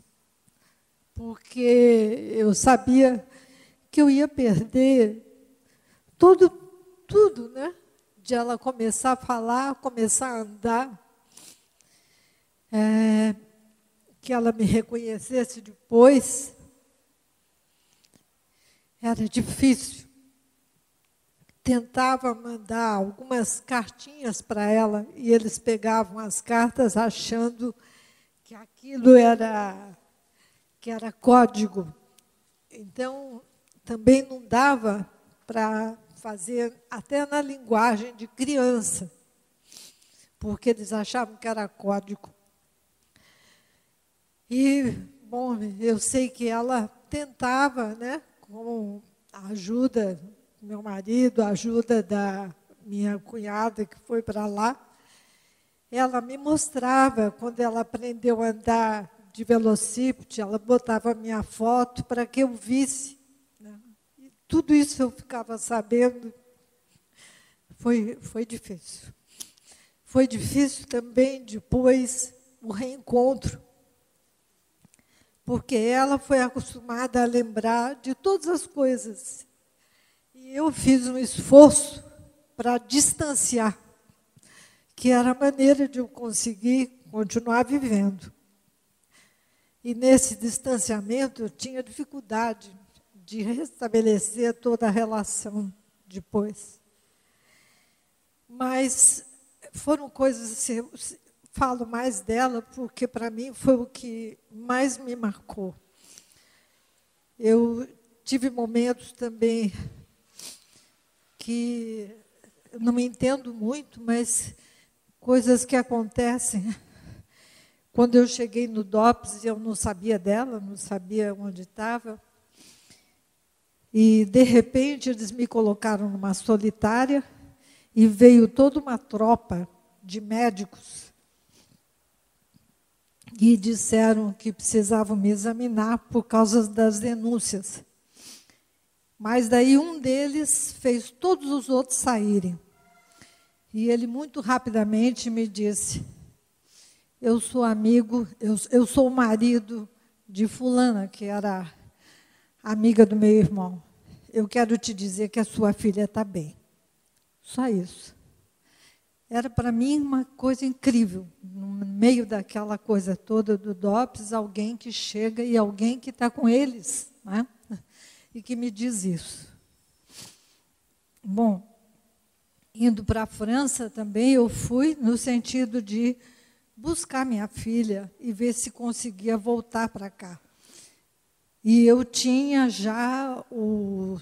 porque eu sabia que eu ia perder tudo, né? De ela começar a falar, começar a andar, que ela me reconhecesse depois. Era difícil. Tentava mandar algumas cartinhas para ela, e eles pegavam as cartas achando que aquilo era código. Então, também não dava para fazer até na linguagem de criança, porque eles achavam que era código. E, bom, eu sei que ela tentava, né, com a ajuda do meu marido, a ajuda da minha cunhada que foi para lá, ela me mostrava, quando ela aprendeu a andar de velocípede, ela botava a minha foto para que eu visse. Né? E tudo isso eu ficava sabendo. Foi difícil. Foi difícil também depois o reencontro, porque ela foi acostumada a lembrar de todas as coisas. E eu fiz um esforço para distanciar, que era a maneira de eu conseguir continuar vivendo. E nesse distanciamento eu tinha dificuldade de restabelecer toda a relação depois. Mas foram coisas assim, eu falo mais dela porque para mim foi o que mais me marcou. Eu tive momentos também que eu não me entendo muito, mas coisas que acontecem. Quando eu cheguei no DOPS, eu não sabia dela, não sabia onde estava. E, de repente, eles me colocaram numa solitária e veio toda uma tropa de médicos e disseram que precisavam me examinar por causa das denúncias. Mas daí um deles fez todos os outros saírem. E ele muito rapidamente me disse: eu sou amigo, eu sou o marido de fulana, que era amiga do meu irmão. Eu quero te dizer que a sua filha está bem. Só isso. Era para mim uma coisa incrível. No meio daquela coisa toda do DOPS, alguém que chega e alguém que está com eles, né? E que me diz isso. Bom, indo para a França também, eu fui no sentido de buscar minha filha e ver se conseguia voltar para cá. E eu tinha já o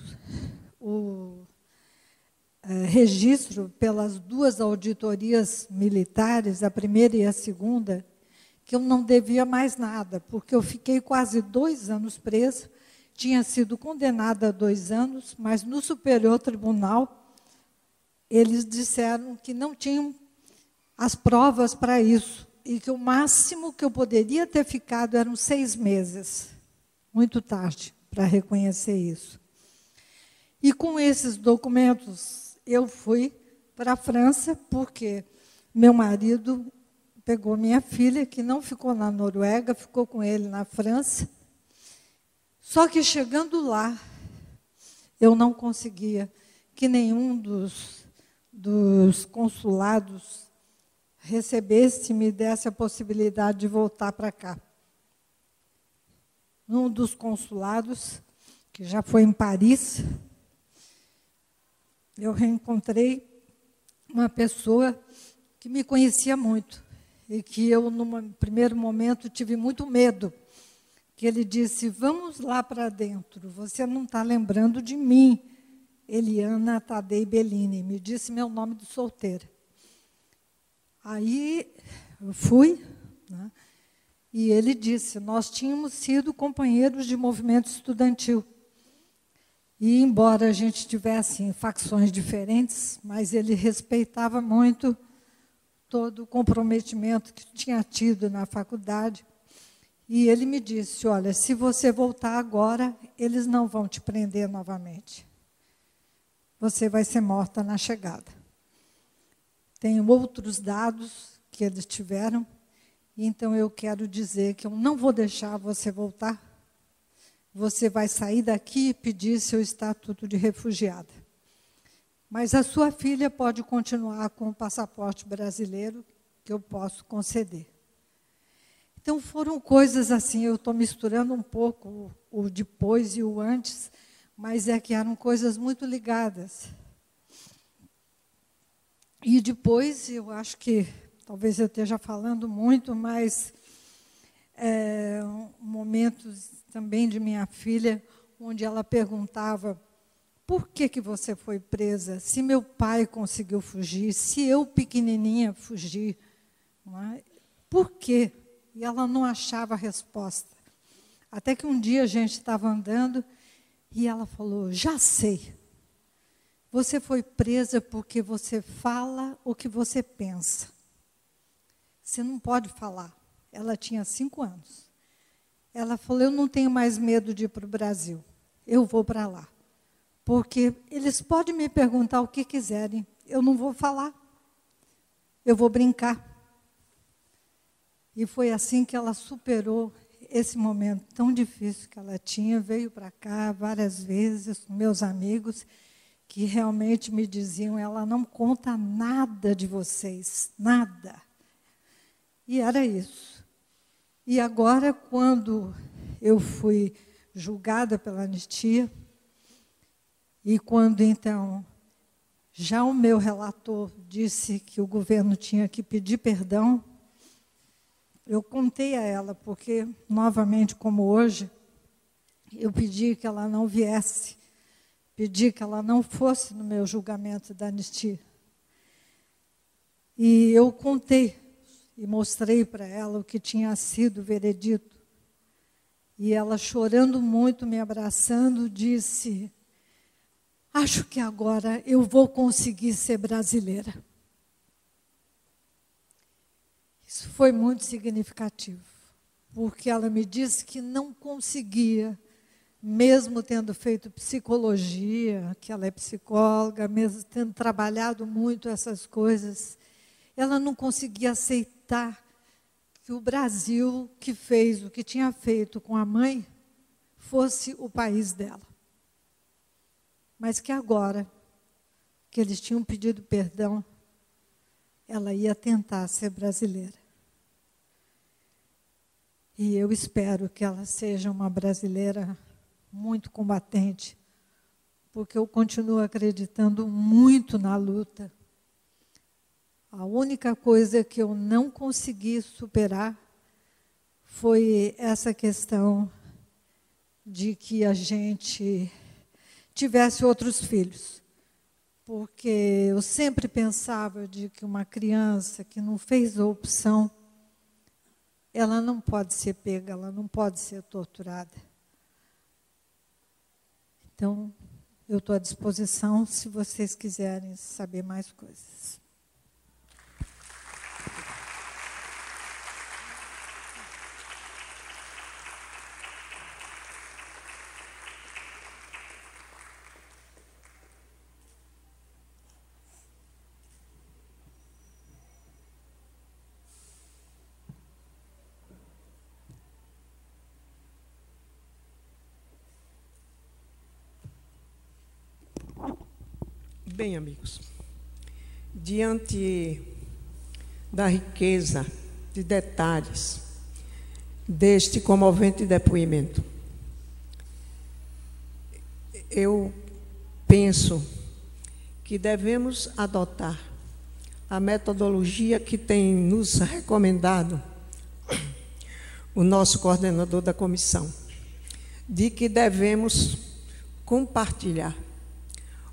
registro pelas 2 auditorias militares, a primeira e a segunda, que eu não devia mais nada, porque eu fiquei quase 2 anos presa, tinha sido condenada a 2 anos, mas no Superior Tribunal eles disseram que não tinham as provas para isso, e que o máximo que eu poderia ter ficado eram 6 meses. Muito tarde para reconhecer isso. E com esses documentos, eu fui para a França, porque meu marido pegou minha filha, que não ficou na Noruega, ficou com ele na França. Só que chegando lá, eu não conseguia que nenhum dos consulados recebesse e me desse a possibilidade de voltar para cá. Num dos consulados, que já foi em Paris, eu reencontrei uma pessoa que me conhecia muito e que eu, num primeiro momento, tive muito medo. Que ele disse: vamos lá para dentro, você não está lembrando de mim, Eliana Tadei Bellini. Me disse meu nome de solteira. Aí eu fui, né, e ele disse: nós tínhamos sido companheiros de movimento estudantil. E embora a gente tivesse em facções diferentes, mas ele respeitava muito todo o comprometimento que tinha tido na faculdade. E ele me disse: olha, se você voltar agora, eles não vão te prender novamente. Você vai ser morta na chegada. Tenho outros dados que eles tiveram, então eu quero dizer que eu não vou deixar você voltar. Você vai sair daqui e pedir seu estatuto de refugiada. Mas a sua filha pode continuar com o passaporte brasileiro, que eu posso conceder. Então, foram coisas assim, eu estou misturando um pouco o depois e o antes, mas é que eram coisas muito ligadas. E depois, eu acho que, talvez eu esteja falando muito, mas momentos também de minha filha, onde ela perguntava: por que você foi presa? Se meu pai conseguiu fugir, se eu, pequenininha, fugi, não é? Por quê? E ela não achava a resposta. Até que um dia a gente estava andando e ela falou: já sei. Você foi presa porque você fala o que você pensa. Você não pode falar. Ela tinha 5 anos. Ela falou: eu não tenho mais medo de ir para o Brasil. Eu vou para lá. Porque eles podem me perguntar o que quiserem. Eu não vou falar. Eu vou brincar. E foi assim que ela superou esse momento tão difícil que ela tinha. Veio para cá várias vezes com meus amigos, que realmente me diziam: ela não conta nada de vocês, nada. E era isso. E agora, quando eu fui julgada pela anistia, e quando, então, já o meu relator disse que o governo tinha que pedir perdão, eu contei a ela, porque, novamente, como hoje, eu pedi que ela não viesse, pedi que ela não fosse no meu julgamento da anistia. E eu contei e mostrei para ela o que tinha sido o veredito. E ela, chorando muito, me abraçando, disse: acho que agora eu vou conseguir ser brasileira. Isso foi muito significativo. porque ela me disse que não conseguia, mesmo tendo feito psicologia, que ela é psicóloga, mesmo tendo trabalhado muito essas coisas, ela não conseguia aceitar que o Brasil, que fez o que tinha feito com a mãe, fosse o país dela. Mas que agora, que eles tinham pedido perdão, ela ia tentar ser brasileira. E eu espero que ela seja uma brasileira muito combatente, porque eu continuo acreditando muito na luta. A única coisa que eu não consegui superar foi essa questão de que a gente tivesse outros filhos. Porque eu sempre pensava de que uma criança que não fez a opção, ela não pode ser pega, ela não pode ser torturada. Então, eu estou à disposição se vocês quiserem saber mais coisas. Bem, amigos, diante da riqueza de detalhes deste comovente depoimento, eu penso que devemos adotar a metodologia que tem nos recomendado o nosso coordenador da comissão, de que devemos compartilhar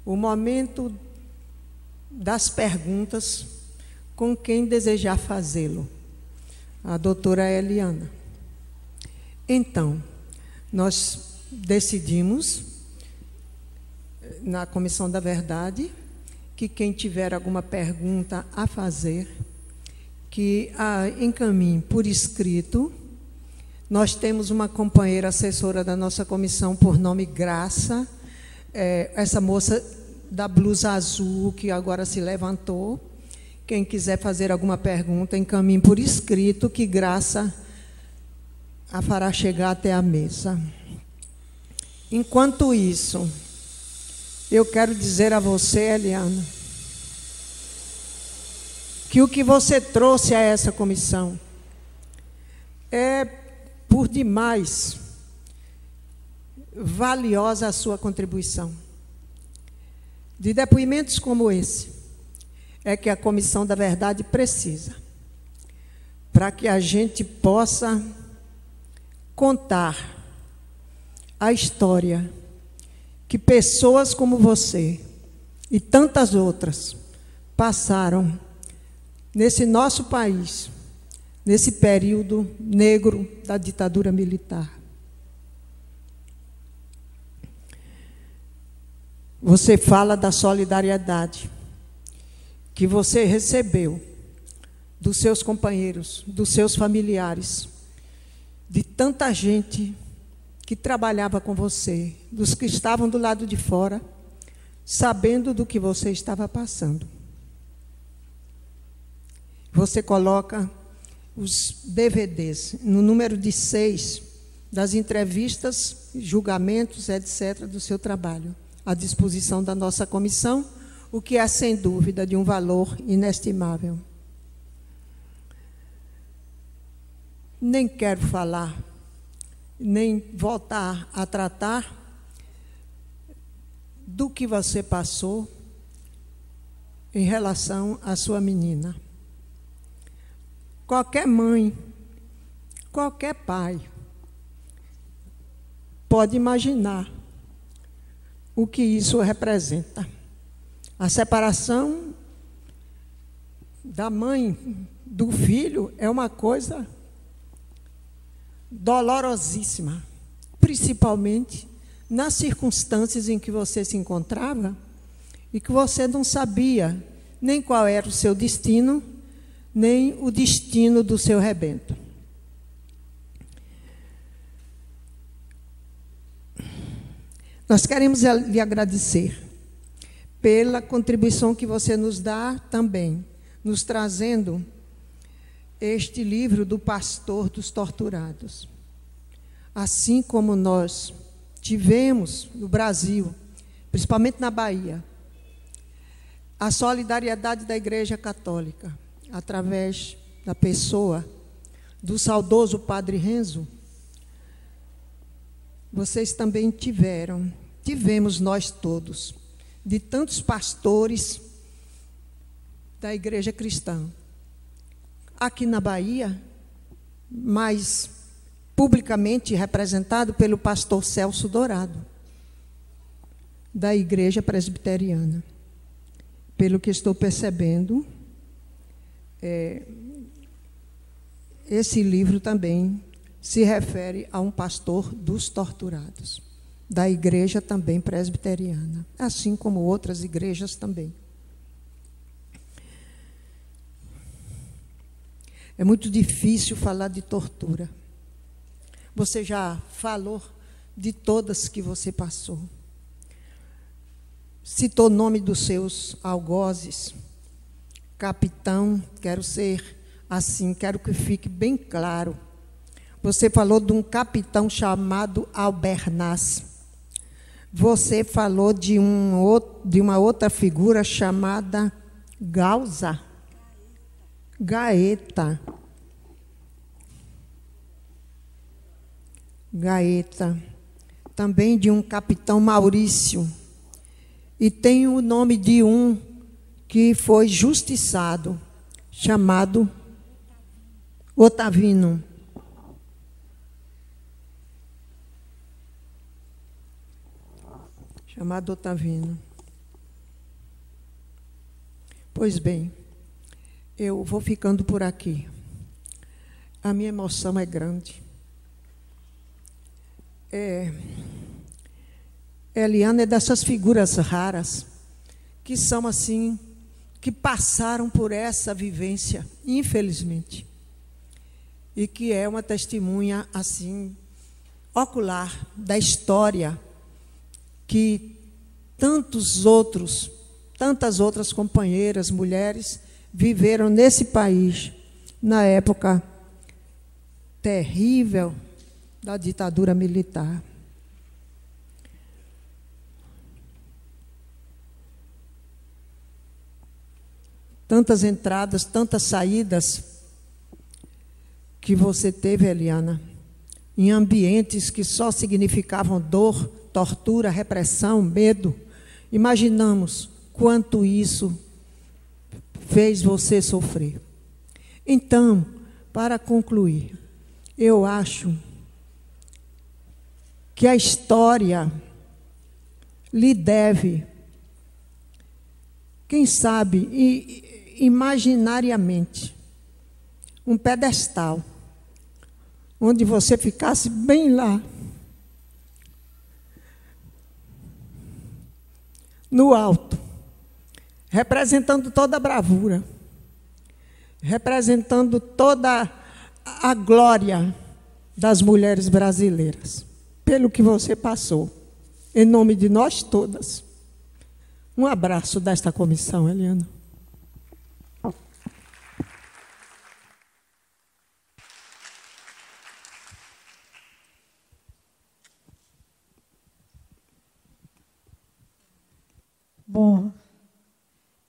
o momento das perguntas com quem desejar fazê-lo, a doutora Eliana. Então, nós decidimos, na Comissão da Verdade, que quem tiver alguma pergunta a fazer, que a encaminhe por escrito. Nós temos uma companheira assessora da nossa comissão, por nome Graça, essa moça da blusa azul, que agora se levantou. Quem quiser fazer alguma pergunta, encaminhe por escrito, que Graça a fará chegar até a mesa. Enquanto isso, eu quero dizer a você, Eliana, que o que você trouxe a essa comissão é, por demais, valiosa a sua contribuição. De depoimentos como esse, é que a Comissão da Verdade precisa, para que a gente possa contar a história que pessoas como você e tantas outras passaram nesse nosso país, nesse período negro da ditadura militar. Você fala da solidariedade que você recebeu dos seus companheiros, dos seus familiares, de tanta gente que trabalhava com você, dos que estavam do lado de fora, sabendo do que você estava passando. Você coloca os DVDs no número de 6 das entrevistas, julgamentos, etc., do seu trabalho, à disposição da nossa comissão, o que é, sem dúvida, de um valor inestimável. Nem quero falar, nem voltar a tratar do que você passou em relação à sua menina. Qualquer mãe, qualquer pai pode imaginar o que isso representa. A separação da mãe do filho é uma coisa dolorosíssima, principalmente nas circunstâncias em que você se encontrava e que você não sabia nem qual era o seu destino, nem o destino do seu rebento. Nós queremos lhe agradecer pela contribuição que você nos dá também, nos trazendo este livro do Pastor dos Torturados. Assim como nós tivemos no Brasil, principalmente na Bahia, a solidariedade da Igreja Católica, através da pessoa do saudoso Padre Renzo, vocês também tivemos nós todos, de tantos pastores da Igreja Cristã, aqui na Bahia, mas publicamente representado pelo pastor Celso Dourado, da Igreja Presbiteriana. Pelo que estou percebendo, esse livro também se refere a um pastor dos torturados, da Igreja também presbiteriana, assim como outras igrejas também. É muito difícil falar de tortura. Você já falou de todas que você passou. Citou o nome dos seus algozes. Capitão, quero ser assim, quero que fique bem claro. Você falou de um capitão chamado Albernaz. Você falou de uma outra figura chamada Gaeta. Também de um capitão Maurício. E tem o nome de um que foi justiçado, chamado Otavino. Pois bem, eu vou ficando por aqui. A minha emoção é grande. Eliana é dessas figuras raras que são assim, que passaram por essa vivência, infelizmente, e que é uma testemunha assim ocular da história que tantas outras companheiras, mulheres, viveram nesse país na época terrível da ditadura militar. Tantas entradas, tantas saídas que você teve, Eliana, em ambientes que só significavam dor, tortura, repressão, medo. Imaginamos quanto isso fez você sofrer. Então, para concluir, eu acho que a história lhe deve, quem sabe, imaginariamente, um pedestal, onde você ficasse bem lá, no alto, representando toda a bravura, representando toda a glória das mulheres brasileiras, pelo que você passou, em nome de nós todas. Um abraço desta comissão, Eliana. Bom,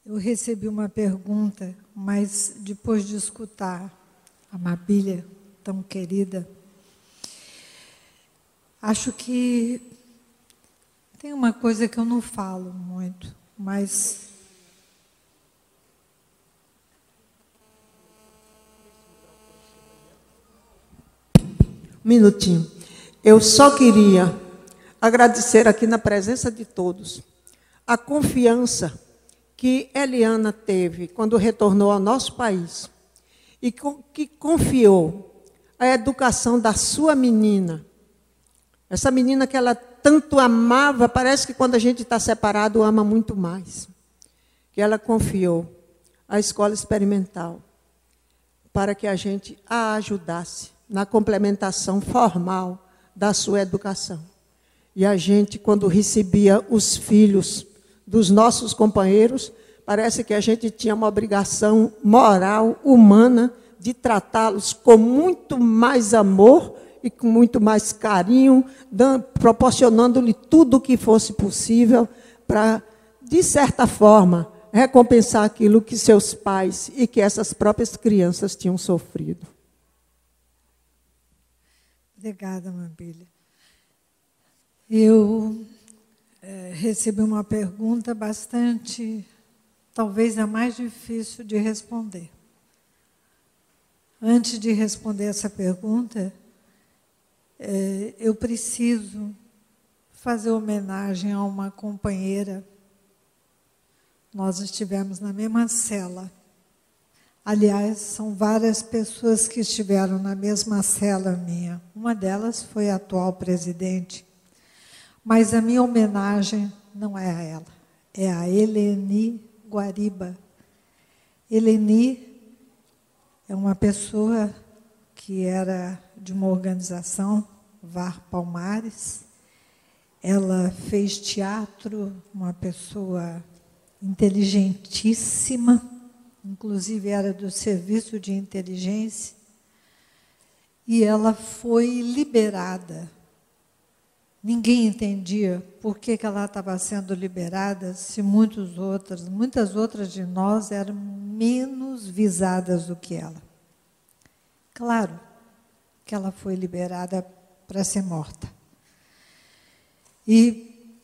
eu recebi uma pergunta, mas depois de escutar a Mabília, tão querida, acho que tem uma coisa que eu não falo muito, mas Um minutinho. Eu só queria agradecer aqui na presença de todos a confiança que Eliana teve quando retornou ao nosso país e que confiou a educação da sua menina. Essa menina que ela tanto amava, parece que quando a gente está separado, ama muito mais. Que ela confiou à escola experimental para que a gente a ajudasse na complementação formal da sua educação. E a gente, quando recebia os filhos dos nossos companheiros, parece que a gente tinha uma obrigação moral, humana, de tratá-los com muito mais amor e com muito mais carinho, proporcionando-lhe tudo o que fosse possível para, de certa forma, recompensar aquilo que seus pais e que essas próprias crianças tinham sofrido. Obrigada, Mabília. Eu recebi uma pergunta bastante, talvez a mais difícil de responder. Antes de responder essa pergunta, eu preciso fazer homenagem a uma companheira. Nós estivemos na mesma cela. Aliás, são várias pessoas que estiveram na mesma cela minha. Uma delas foi a atual presidente. Mas a minha homenagem não é a ela, é a Eleni Guariba. Eleni é uma pessoa que era de uma organização, VAR Palmares. Ela fez teatro, uma pessoa inteligentíssima, inclusive era do serviço de inteligência, e ela foi liberada. Ninguém entendia por que ela estava sendo liberada, se muitas outras de nós eram menos visadas do que ela. Claro que ela foi liberada para ser morta. E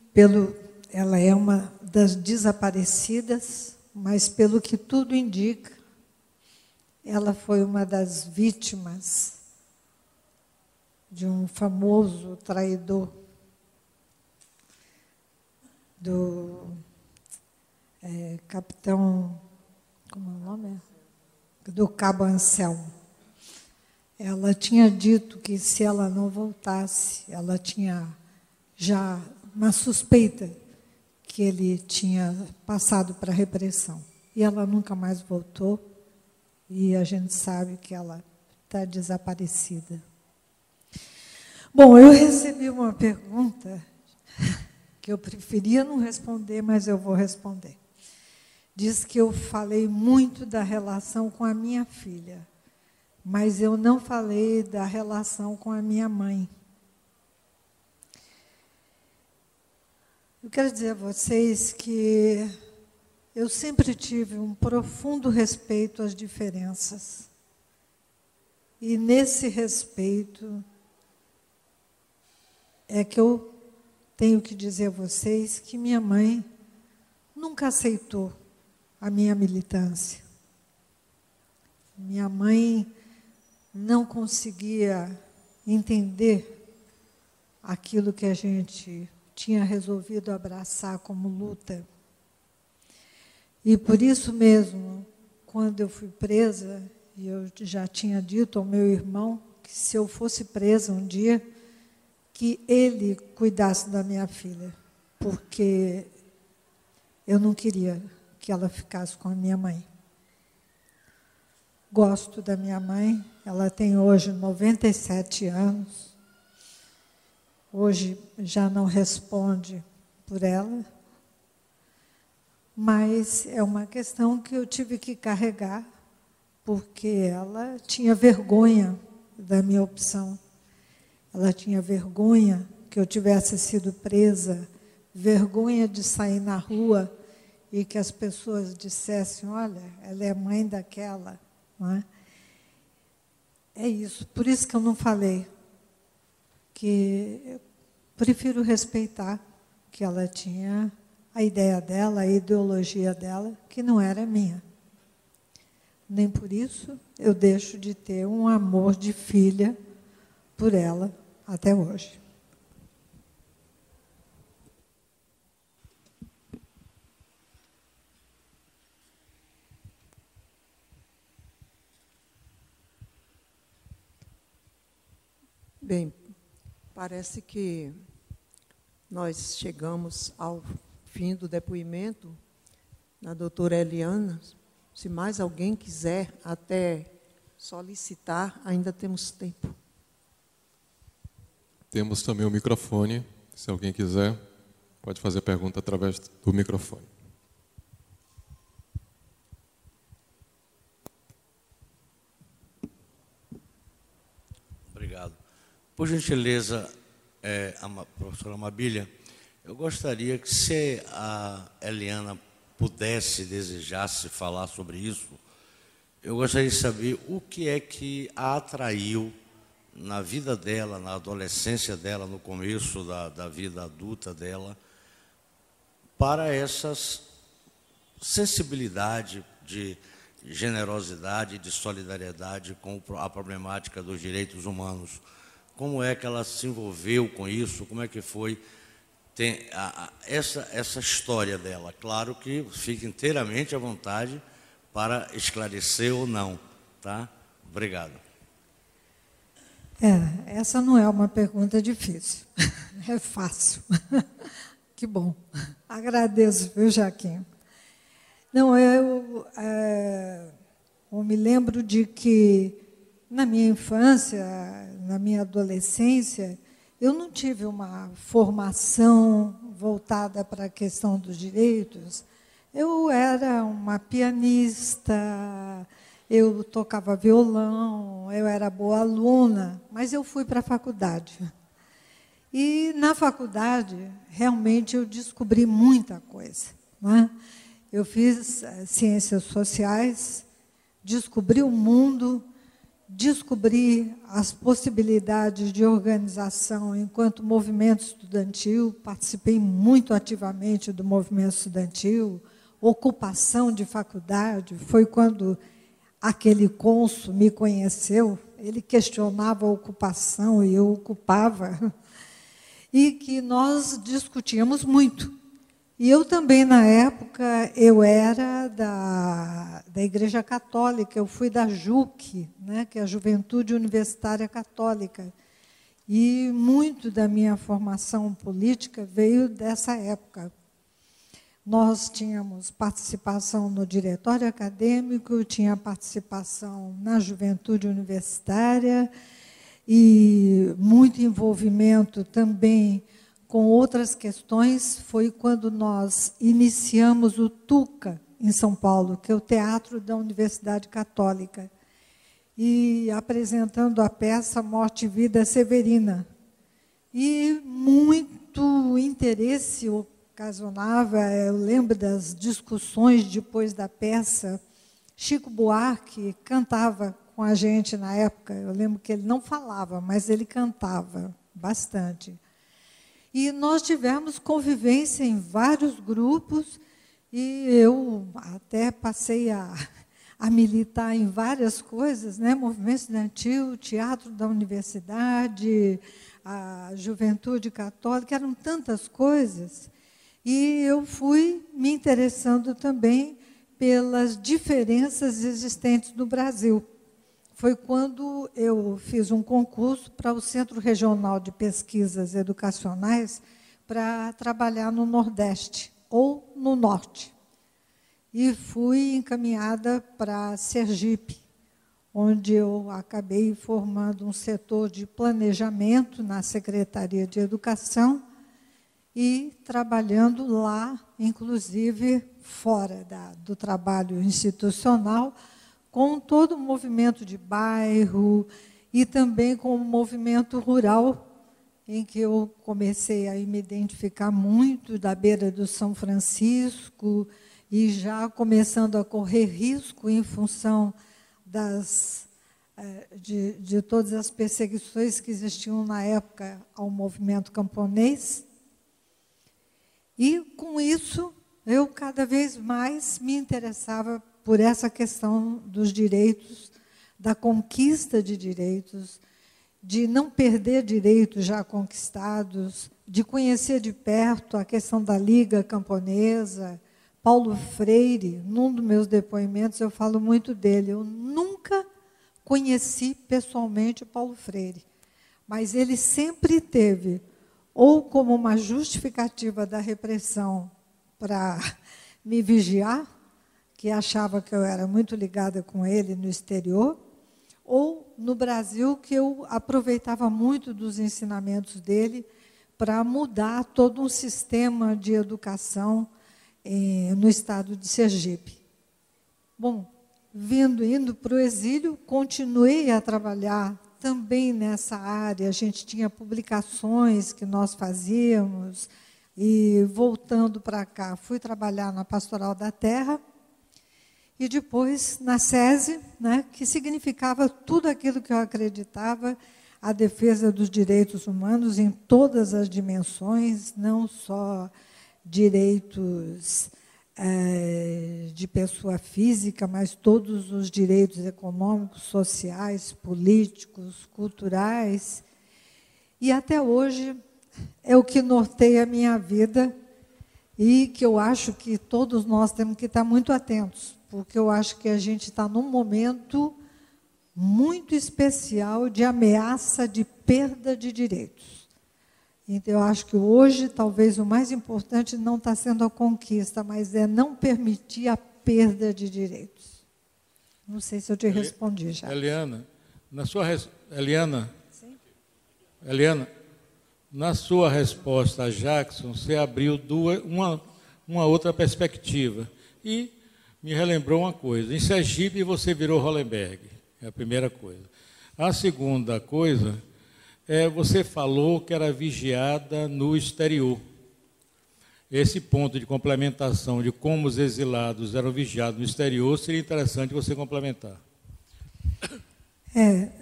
ela é uma das desaparecidas, mas pelo que tudo indica, ela foi uma das vítimas de um famoso traidor do capitão, como é o nome? Do Cabo Anselmo. Ela tinha dito que se ela não voltasse, ela tinha já uma suspeita que ele tinha passado para a repressão. E ela nunca mais voltou, e a gente sabe que ela está desaparecida. Bom, eu recebi uma pergunta que eu preferia não responder, mas eu vou responder. Diz que eu falei muito da relação com a minha filha, mas eu não falei da relação com a minha mãe. Eu quero dizer a vocês que eu sempre tive um profundo respeito às diferenças. E nesse respeito é que eu tenho que dizer a vocês que minha mãe nunca aceitou a minha militância. Minha mãe não conseguia entender aquilo que a gente tinha resolvido abraçar como luta. E por isso mesmo, quando eu fui presa, e eu já tinha dito ao meu irmão que se eu fosse presa um dia, que ele cuidasse da minha filha, porque eu não queria que ela ficasse com a minha mãe. Gosto da minha mãe, ela tem hoje 97 anos, hoje já não responde por ela, mas é uma questão que eu tive que carregar, porque ela tinha vergonha da minha opção. Ela tinha vergonha que eu tivesse sido presa, vergonha de sair na rua e que as pessoas dissessem, olha, ela é mãe daquela. Não é? É isso, por isso que eu não falei, que eu prefiro respeitar que ela tinha a ideia dela, a ideologia dela, que não era minha. Nem por isso eu deixo de ter um amor de filha por ela até hoje. Bem, parece que nós chegamos ao fim do depoimento da doutora Eliana. Se mais alguém quiser até solicitar, ainda temos tempo. Temos também o microfone Se alguém quiser, pode fazer a pergunta através do microfone. Obrigado. Por gentileza, a professora Amabília, eu gostaria que, se a Eliana pudesse, desejasse falar sobre isso, eu gostaria de saber o que é que a atraiu na vida dela, na adolescência dela, no começo da vida adulta dela, para essas sensibilidade de generosidade, de solidariedade com a problemática dos direitos humanos. Como é que ela se envolveu com isso? Como é que foi essa história dela? Claro que fique inteiramente à vontade para esclarecer ou não, tá? Obrigado. Essa não é uma pergunta difícil, é fácil. Que bom. Agradeço, viu, Jaquinho? Não, eu me lembro de que, na minha infância, na minha adolescência, eu não tive uma formação voltada para a questão dos direitos. Eu era uma pianista, eu tocava violão, eu era boa aluna, mas eu fui para a faculdade. E, na faculdade, realmente eu descobri muita coisa, né? Eu fiz ciências sociais, descobri o mundo, descobri as possibilidades de organização enquanto movimento estudantil, participei muito ativamente do movimento estudantil, ocupação de faculdade, foi quando aquele cônsul me conheceu, ele questionava a ocupação e eu ocupava, e que nós discutíamos muito. E eu também, na época, eu era da Igreja Católica, eu fui da JUC, né, que é a Juventude Universitária Católica. E muito da minha formação política veio dessa época. Nós tínhamos participação no diretório acadêmico, tinha participação na Juventude Universitária e muito envolvimento também com outras questões. Foi quando nós iniciamos o TUCA, em São Paulo, que é o Teatro da Universidade Católica, e apresentando a peça Morte e Vida Severina. E muito interesse ocasionava, eu lembro das discussões depois da peça. Chico Buarque cantava com a gente na época, eu lembro que ele não falava, mas ele cantava bastante. E nós tivemos convivência em vários grupos, e eu até passei a militar em várias coisas, né? Movimento estudantil, Teatro da Universidade, a Juventude Católica, eram tantas coisas. E eu fui me interessando também pelas diferenças existentes no Brasil. Foi quando eu fiz um concurso para o Centro Regional de Pesquisas Educacionais para trabalhar no Nordeste ou no Norte. E fui encaminhada para Sergipe, onde eu acabei formando um setor de planejamento na Secretaria de Educação e trabalhando lá, inclusive fora do trabalho institucional, com todo o movimento de bairro e também com o movimento rural, em que eu comecei a me identificar muito, da beira do São Francisco, e já começando a correr risco em função de todas as perseguições que existiam na época ao movimento camponês. E, com isso, eu cada vez mais me interessava por essa questão dos direitos, da conquista de direitos, de não perder direitos já conquistados, de conhecer de perto a questão da Liga Camponesa. Paulo Freire, num dos meus depoimentos, eu falo muito dele. Eu nunca conheci pessoalmente Paulo Freire, mas ele sempre teve, ou como uma justificativa da repressão para me vigiar, que achava que eu era muito ligada com ele no exterior, ou no Brasil, que eu aproveitava muito dos ensinamentos dele para mudar todo um sistema de educação no estado de Sergipe. Bom, indo para o exílio, continuei a trabalhar também nessa área. A gente tinha publicações que nós fazíamos, e voltando para cá, fui trabalhar na Pastoral da Terra, e depois na SESI, né, que significava tudo aquilo que eu acreditava, a defesa dos direitos humanos em todas as dimensões, não só direitos de pessoa física, mas todos os direitos econômicos, sociais, políticos, culturais. E até hoje é o que norteia a minha vida e que eu acho que todos nós temos que estar muito atentos, porque eu acho que a gente está num momento muito especial de ameaça de perda de direitos. Então, eu acho que hoje, talvez, o mais importante não está sendo a conquista, mas é não permitir a perda de direitos. Não sei se eu te respondi já. Eliana, Eliana, na sua resposta a Jackson, você abriu uma outra perspectiva. E me relembrou uma coisa. Em Sergipe, você virou Hollenberg. É a primeira coisa. A segunda coisa... você falou que era vigiada no exterior. Esse ponto de complementação de como os exilados eram vigiados no exterior, seria interessante você complementar.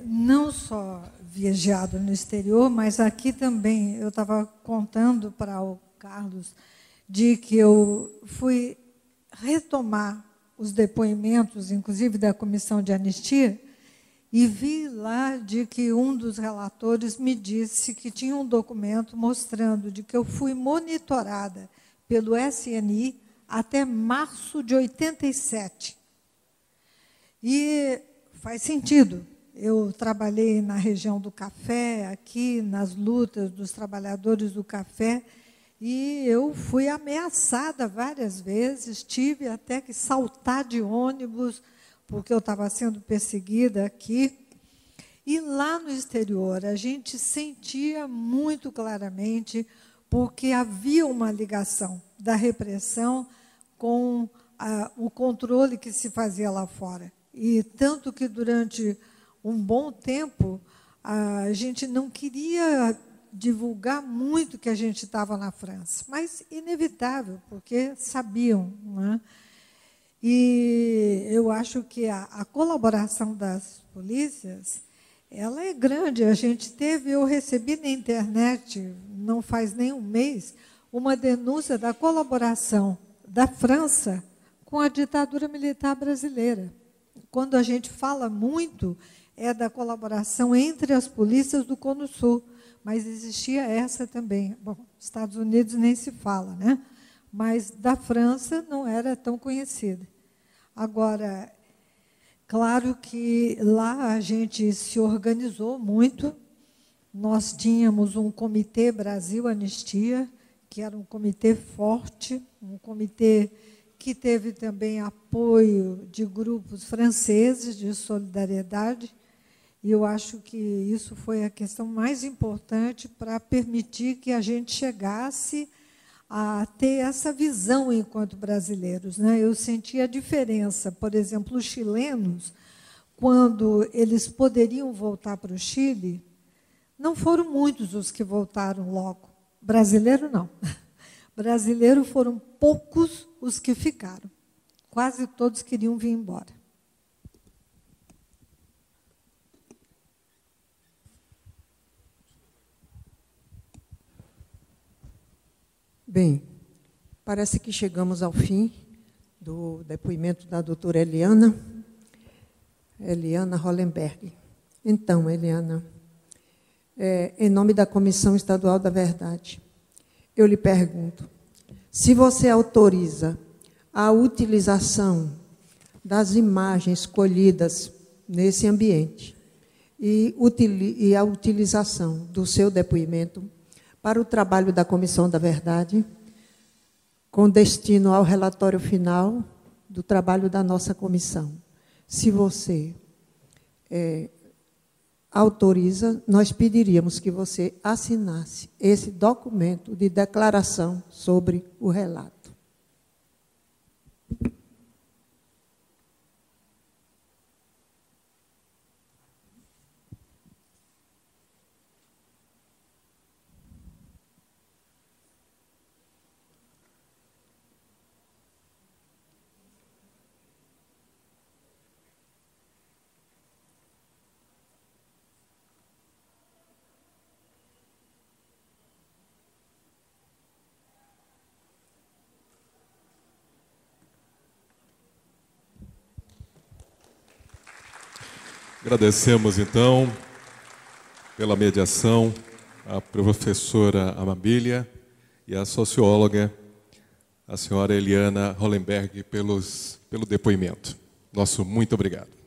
Não só vigiado no exterior, mas aqui também, eu estava contando para o Carlos, de que eu fui retomar os depoimentos, inclusive da Comissão de Anistia, e vi lá de que um dos relatores me disse que tinha um documento mostrando de que eu fui monitorada pelo SNI até março de 87. E faz sentido. Eu trabalhei na região do café, aqui, nas lutas dos trabalhadores do café, e eu fui ameaçada várias vezes, tive até que saltar de ônibus, porque eu estava sendo perseguida aqui. E lá no exterior, a gente sentia muito claramente, porque havia uma ligação da repressão com o controle que se fazia lá fora. E tanto que, durante um bom tempo, a gente não queria divulgar muito que a gente estava na França, mas inevitável, porque sabiam, né? E eu acho que a colaboração das polícias, ela é grande. Eu recebi na internet, não faz nem um mês, uma denúncia da colaboração da França com a ditadura militar brasileira. Quando a gente fala muito, é da colaboração entre as polícias do Cone Sul, mas existia essa também. Bom, Estados Unidos nem se fala, né? Mas da França não era tão conhecida. Agora, claro que lá a gente se organizou muito. Nós tínhamos um comitê Brasil Anistia, que era um comitê forte, um comitê que teve também apoio de grupos franceses de solidariedade, e eu acho que isso foi a questão mais importante para permitir que a gente chegasse a ter essa visão enquanto brasileiros, né? Eu senti a diferença. Por exemplo, os chilenos, quando eles poderiam voltar para o Chile, não foram muitos os que voltaram logo. Brasileiro, não. Brasileiro foram poucos os que ficaram. Quase todos queriam vir embora. Bem, parece que chegamos ao fim do depoimento da doutora Eliana Hollenberg. Então, Eliana, em nome da Comissão Estadual da Verdade, eu lhe pergunto, se você autoriza a utilização das imagens colhidas nesse ambiente e a utilização do seu depoimento para o trabalho da Comissão da Verdade, com destino ao relatório final do trabalho da nossa comissão. Se você autoriza, nós pediríamos que você assinasse esse documento de declaração sobre o relato. Agradecemos, então, pela mediação, a professora Amabília e a socióloga, a senhora Eliana Hollenberg, pelo depoimento. Nosso muito obrigado.